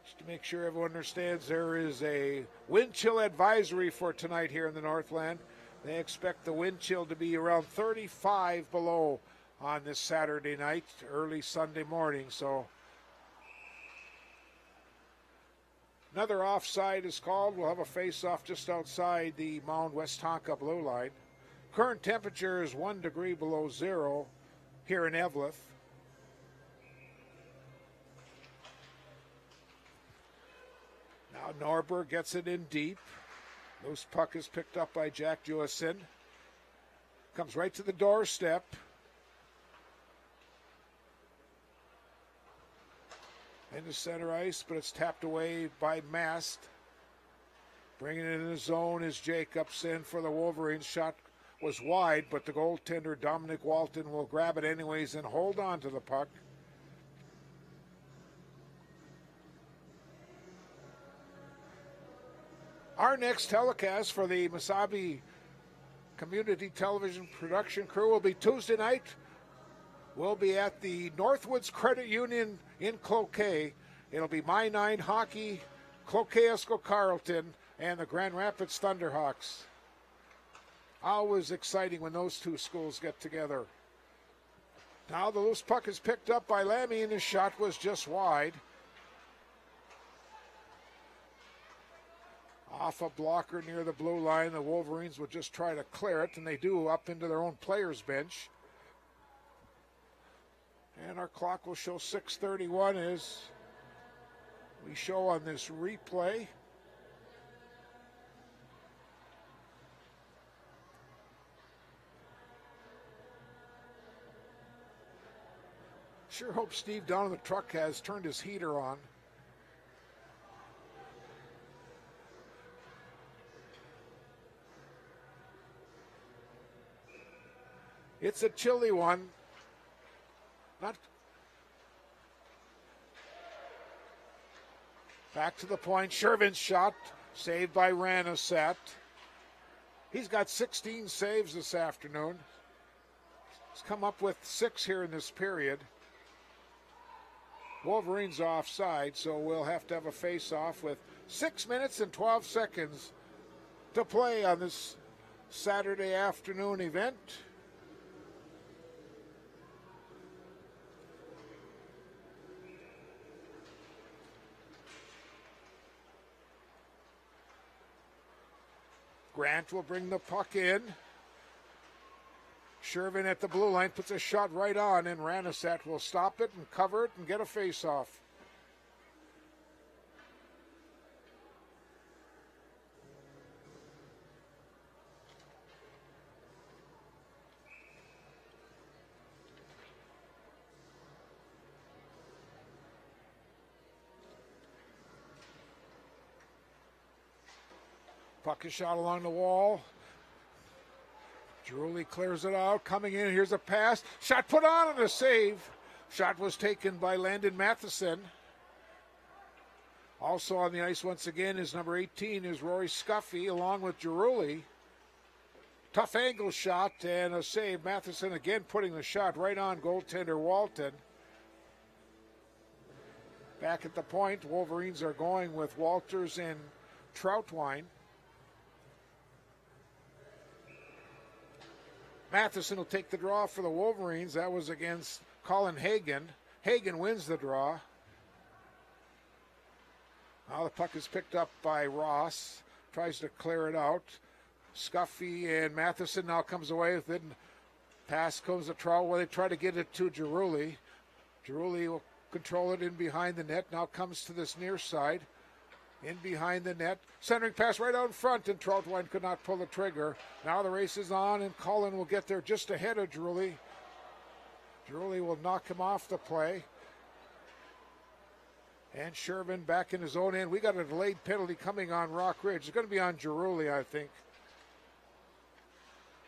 Just to make sure everyone understands, there is a wind chill advisory for tonight here in the Northland. They expect the wind chill to be around 35 below on this Saturday night, early Sunday morning, so Another offside is called. We'll have a face-off just outside the Mound Westonka blue line. Current temperature is 1 degree below zero here in Eveleth. Now Norberg gets it in deep. Loose puck is picked up by Jack Jewison. Comes right to the doorstep. Into center ice, but it's tapped away by Mast. Bringing it in the zone is Jacobson for the Wolverines. Shot was wide, but the goaltender Dominic Walton will grab it anyways and hold on to the puck. Our next telecast for the Mesabi Community Television production crew will be Tuesday night. We'll be at the Northwoods Credit Union in Cloquet. It'll be My Nine Hockey, Cloquet Esco Carleton, and the Grand Rapids Thunderhawks. Always exciting when those two schools get together. Now the loose puck is picked up by Lammy, and his shot was just wide. Off a blocker near the blue line, the Wolverines would just try to clear it, and they do up into their own players' bench. And our clock will show 6:31 as we show on this replay. Sure hope Steve down in the truck has turned his heater on. It's a chilly one. Not back to the point. Shervin's shot saved by Ranasat. He's got 16 saves this afternoon. He's come up with 6 here in this period. Wolverines offside, so we'll have to have a face-off with 6 minutes and 12 seconds to play on this Saturday afternoon event. Grant will bring the puck in. Shervin at the blue line puts a shot right on, and Ranasat will stop it and cover it and get a face-off. Puck is shot along the wall. Drewley clears it out. Coming in, here's a pass. Shot put on and a save. Shot was taken by Landon Matheson. Also on the ice once again is number 18 is Rory Scuffy along with Drewley. Tough angle shot and a save. Matheson again putting the shot right on goaltender Walton. Back at the point, Wolverines are going with Walters and Troutwine. Matheson will take the draw for the Wolverines. That was against Colin Hagen. Hagen wins the draw. Now the puck is picked up by Ross. Tries to clear it out. Scuffy and Matheson now comes away with it. Pass comes to Trout. Well, they try to get it to Girulli. Girulli will control it in behind the net. Now comes to this near side. In behind the net. Centering pass right out in front, and Troutwine could not pull the trigger. Now the race is on, and Cullen will get there just ahead of Drewley. Drewley will knock him off the play. And Shervin back in his own end. We got a delayed penalty coming on Rock Ridge. It's going to be on Drewley, I think.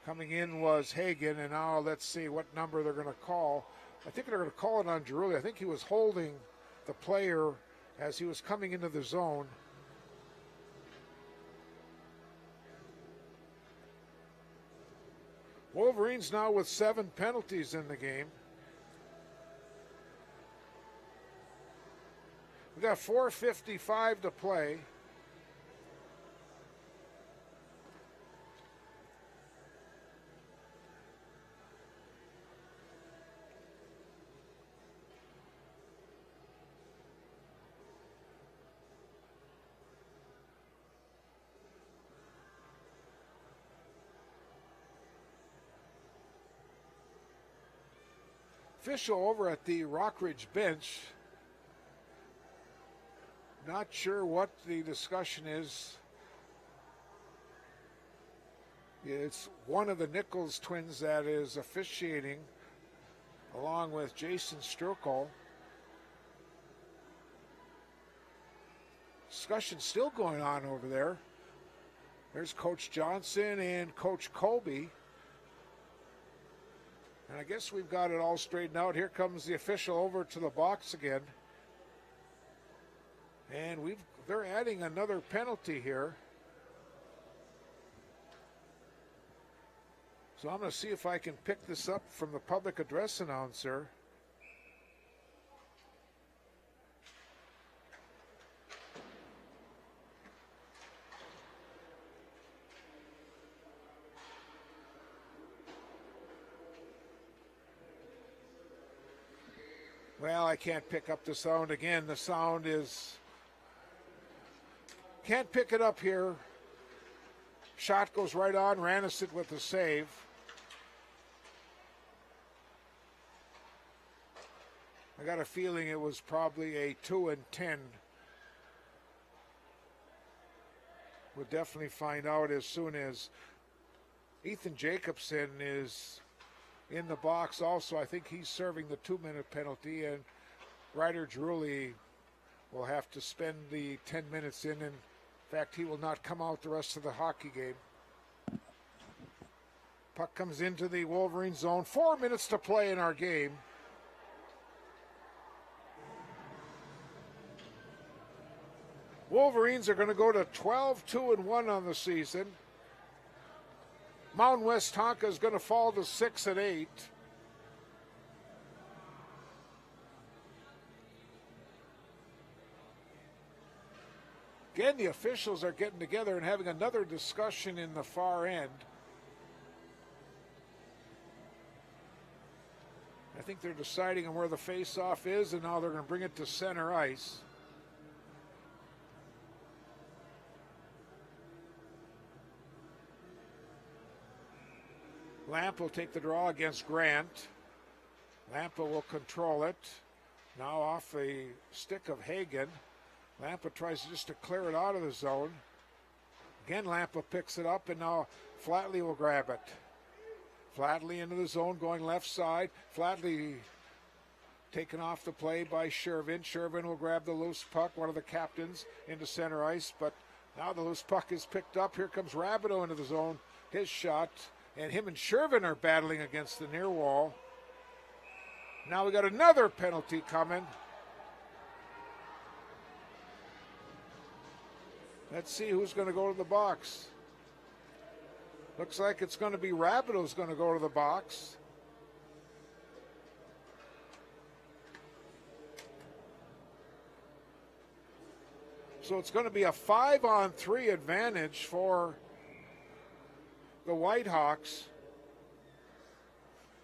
Coming in was Hagen, and now let's see what number they're going to call. I think they're going to call it on Drewley. I think he was holding the player as he was coming into the zone. Wolverines now with 7 penalties in the game. We got 4:55 to play. Official over at the Rockridge bench. Not sure what the discussion is. It's one of the Nichols twins that is officiating, along with Jason Strukel. Discussion still going on over there. There's Coach Johnson and Coach Colby. And I guess we've got it all straightened out. Here comes the official over to the box again. And they're adding another penalty here. So I'm going to see if I can pick this up from the public address announcer. Well, I can't pick up the sound again. The sound is... Can't pick it up here. Shot goes right on. Ranison with the save. I got a feeling it was probably a 2 and 10. We'll definitely find out as soon as Ethan Jacobson is in the box also. I think he's serving the 2-minute penalty, and Ryder Drewley will have to spend the 10 minutes in. In fact, he will not come out the rest of the hockey game. Puck comes into the Wolverine zone. 4 minutes to play in our game. Wolverines are going to go to 12-2-1 on the season. Mound Westonka is going to fall to 6-8. Again, the officials are getting together and having another discussion in the far end. I think they're deciding on where the face-off is, and now they're going to bring it to center ice. Lamp will take the draw against Grant. Lampa will control it. Now off a stick of Hagen. Lampa tries just to clear it out of the zone. Again, Lampa picks it up, and now Flatley will grab it. Flatley into the zone, going left side. Flatley taken off the play by Shervin. Shervin will grab the loose puck, one of the captains, into center ice. But now the loose puck is picked up. Here comes Rabideau into the zone. His shot. And him and Shervin are battling against the near wall. Now we got another penalty coming. Let's see who's going to go to the box. Looks like it's going to be Rabideau's going to go to the box. So it's going to be a 5-on-3 advantage for the Whitehawks.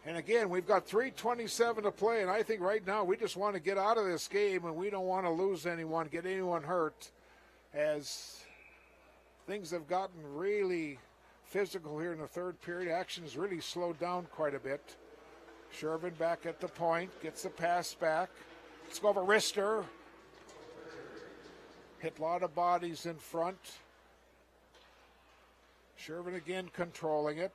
And again, we've got 3:27 to play, and I think right now we just want to get out of this game, and we don't want to lose anyone, get anyone hurt, as things have gotten really physical here in the third period. Action has really slowed down quite a bit. Shervin back at the point, gets the pass back. Let's go over Rister. Hit a lot of bodies in front. Shervin again controlling it.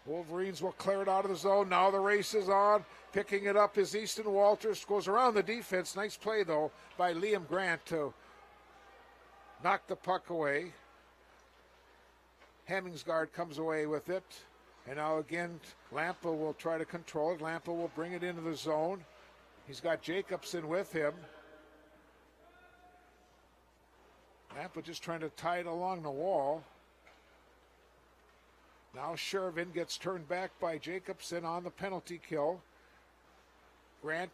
Wolverines will clear it out of the zone. Now the race is on. Picking it up is Easton Walters. Goes around the defense. Nice play, though, by Liam Grant to knock the puck away. Hemingsgaard comes away with it. And now again, Lampa will try to control it. Lampa will bring it into the zone. He's got Jacobson with him. Lampa just trying to tie it along the wall. Now Shervin gets turned back by Jacobson on the penalty kill. Grant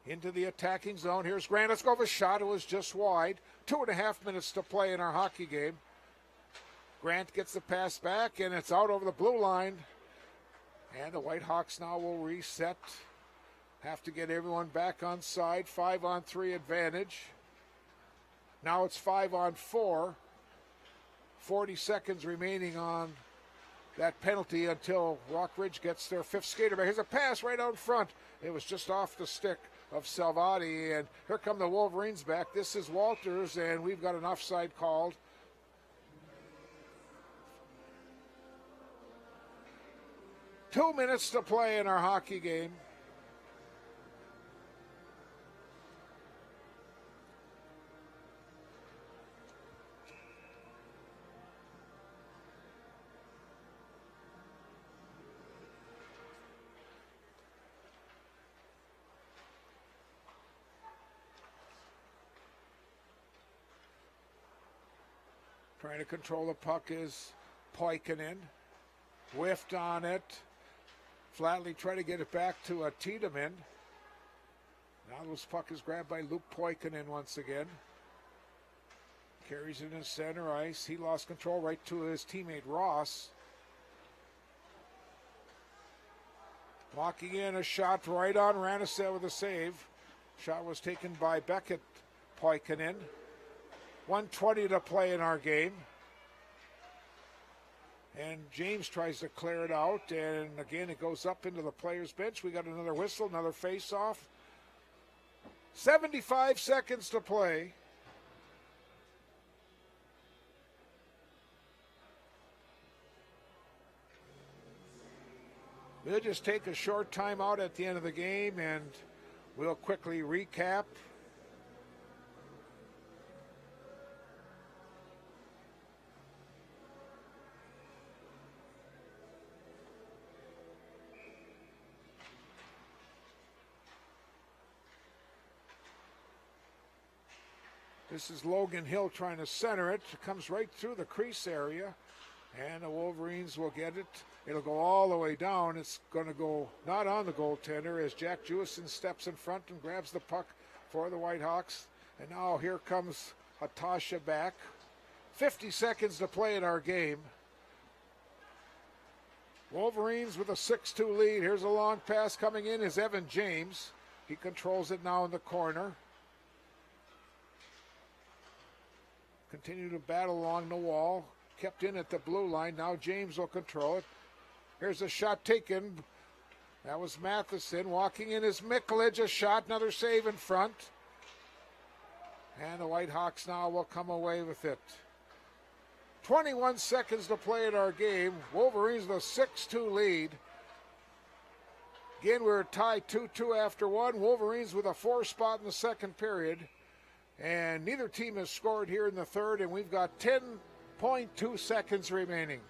into the attacking zone. Here's Grant. Let's go with a shot. It was just wide. 2.5 minutes to play in our hockey game. Grant gets the pass back, and it's out over the blue line. And the Whitehawks now will reset. Have to get everyone back on side. 5-on-3 advantage. Now it's 5-on-4. 40 seconds remaining on that penalty until Rockridge gets their fifth skater back. Here's a pass right out in front. It was just off the stick of Salvati, and here come the Wolverines back. This is Walters, and we've got an offside called. Two minutes to play in our hockey game. Trying to control the puck is Poikinen. Whiffed on it. Flatley trying to get it back to Tiedemann. Now this puck is grabbed by Luke Poikinen once again. Carries it in center ice. He lost control right to his teammate Ross. Walking in a shot right on Ranaset with a save. Shot was taken by Beckett Poikinen. 1:20 to play in our game. And James tries to clear it out, and again it goes up into the players' bench. We got another whistle, another face-off. 75 seconds to play. We'll just take a short timeout at the end of the game, and we'll quickly recap. This is Logan Hill trying to center it. It comes right through the crease area, and the Wolverines will get it. It'll go all the way down. It's going to go not on the goaltender as Jack Jewison steps in front and grabs the puck for the Whitehawks. And now here comes Hatasha back. 50 seconds to play in our game. Wolverines with a 6-2 lead. Here's a long pass coming in is Evan James. He controls it now in the corner. Continue to battle along the wall. Kept in at the blue line. Now James will control it. Here's a shot taken. That was Matheson. Walking in is Mikulich. A shot. Another save in front. And the Whitehawks now will come away with it. 21 seconds to play in our game. Wolverines with a 6-2 lead. Again, we're tied 2-2 after one. Wolverines with a 4 spot in the second period. And neither team has scored here in the third, and we've got 10.2 seconds remaining.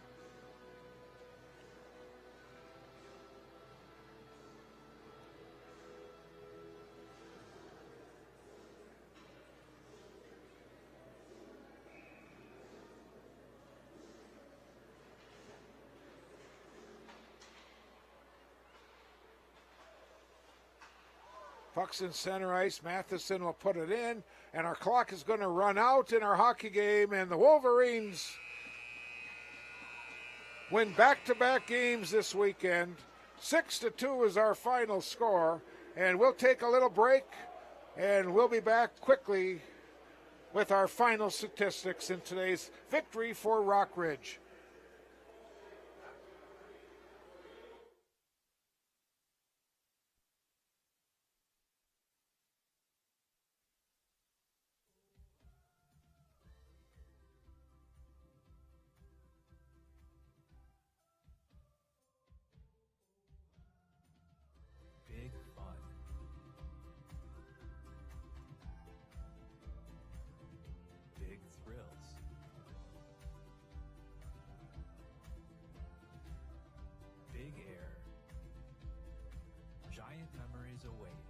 Puck's in center ice. Matheson will put it in, and our clock is going to run out in our hockey game, and the Wolverines win back-to-back games this weekend. 6-2 is our final score, and we'll take a little break, and we'll be back quickly with our final statistics in today's victory for Rockridge. Big fun. Big thrills. Big air. Giant memories await.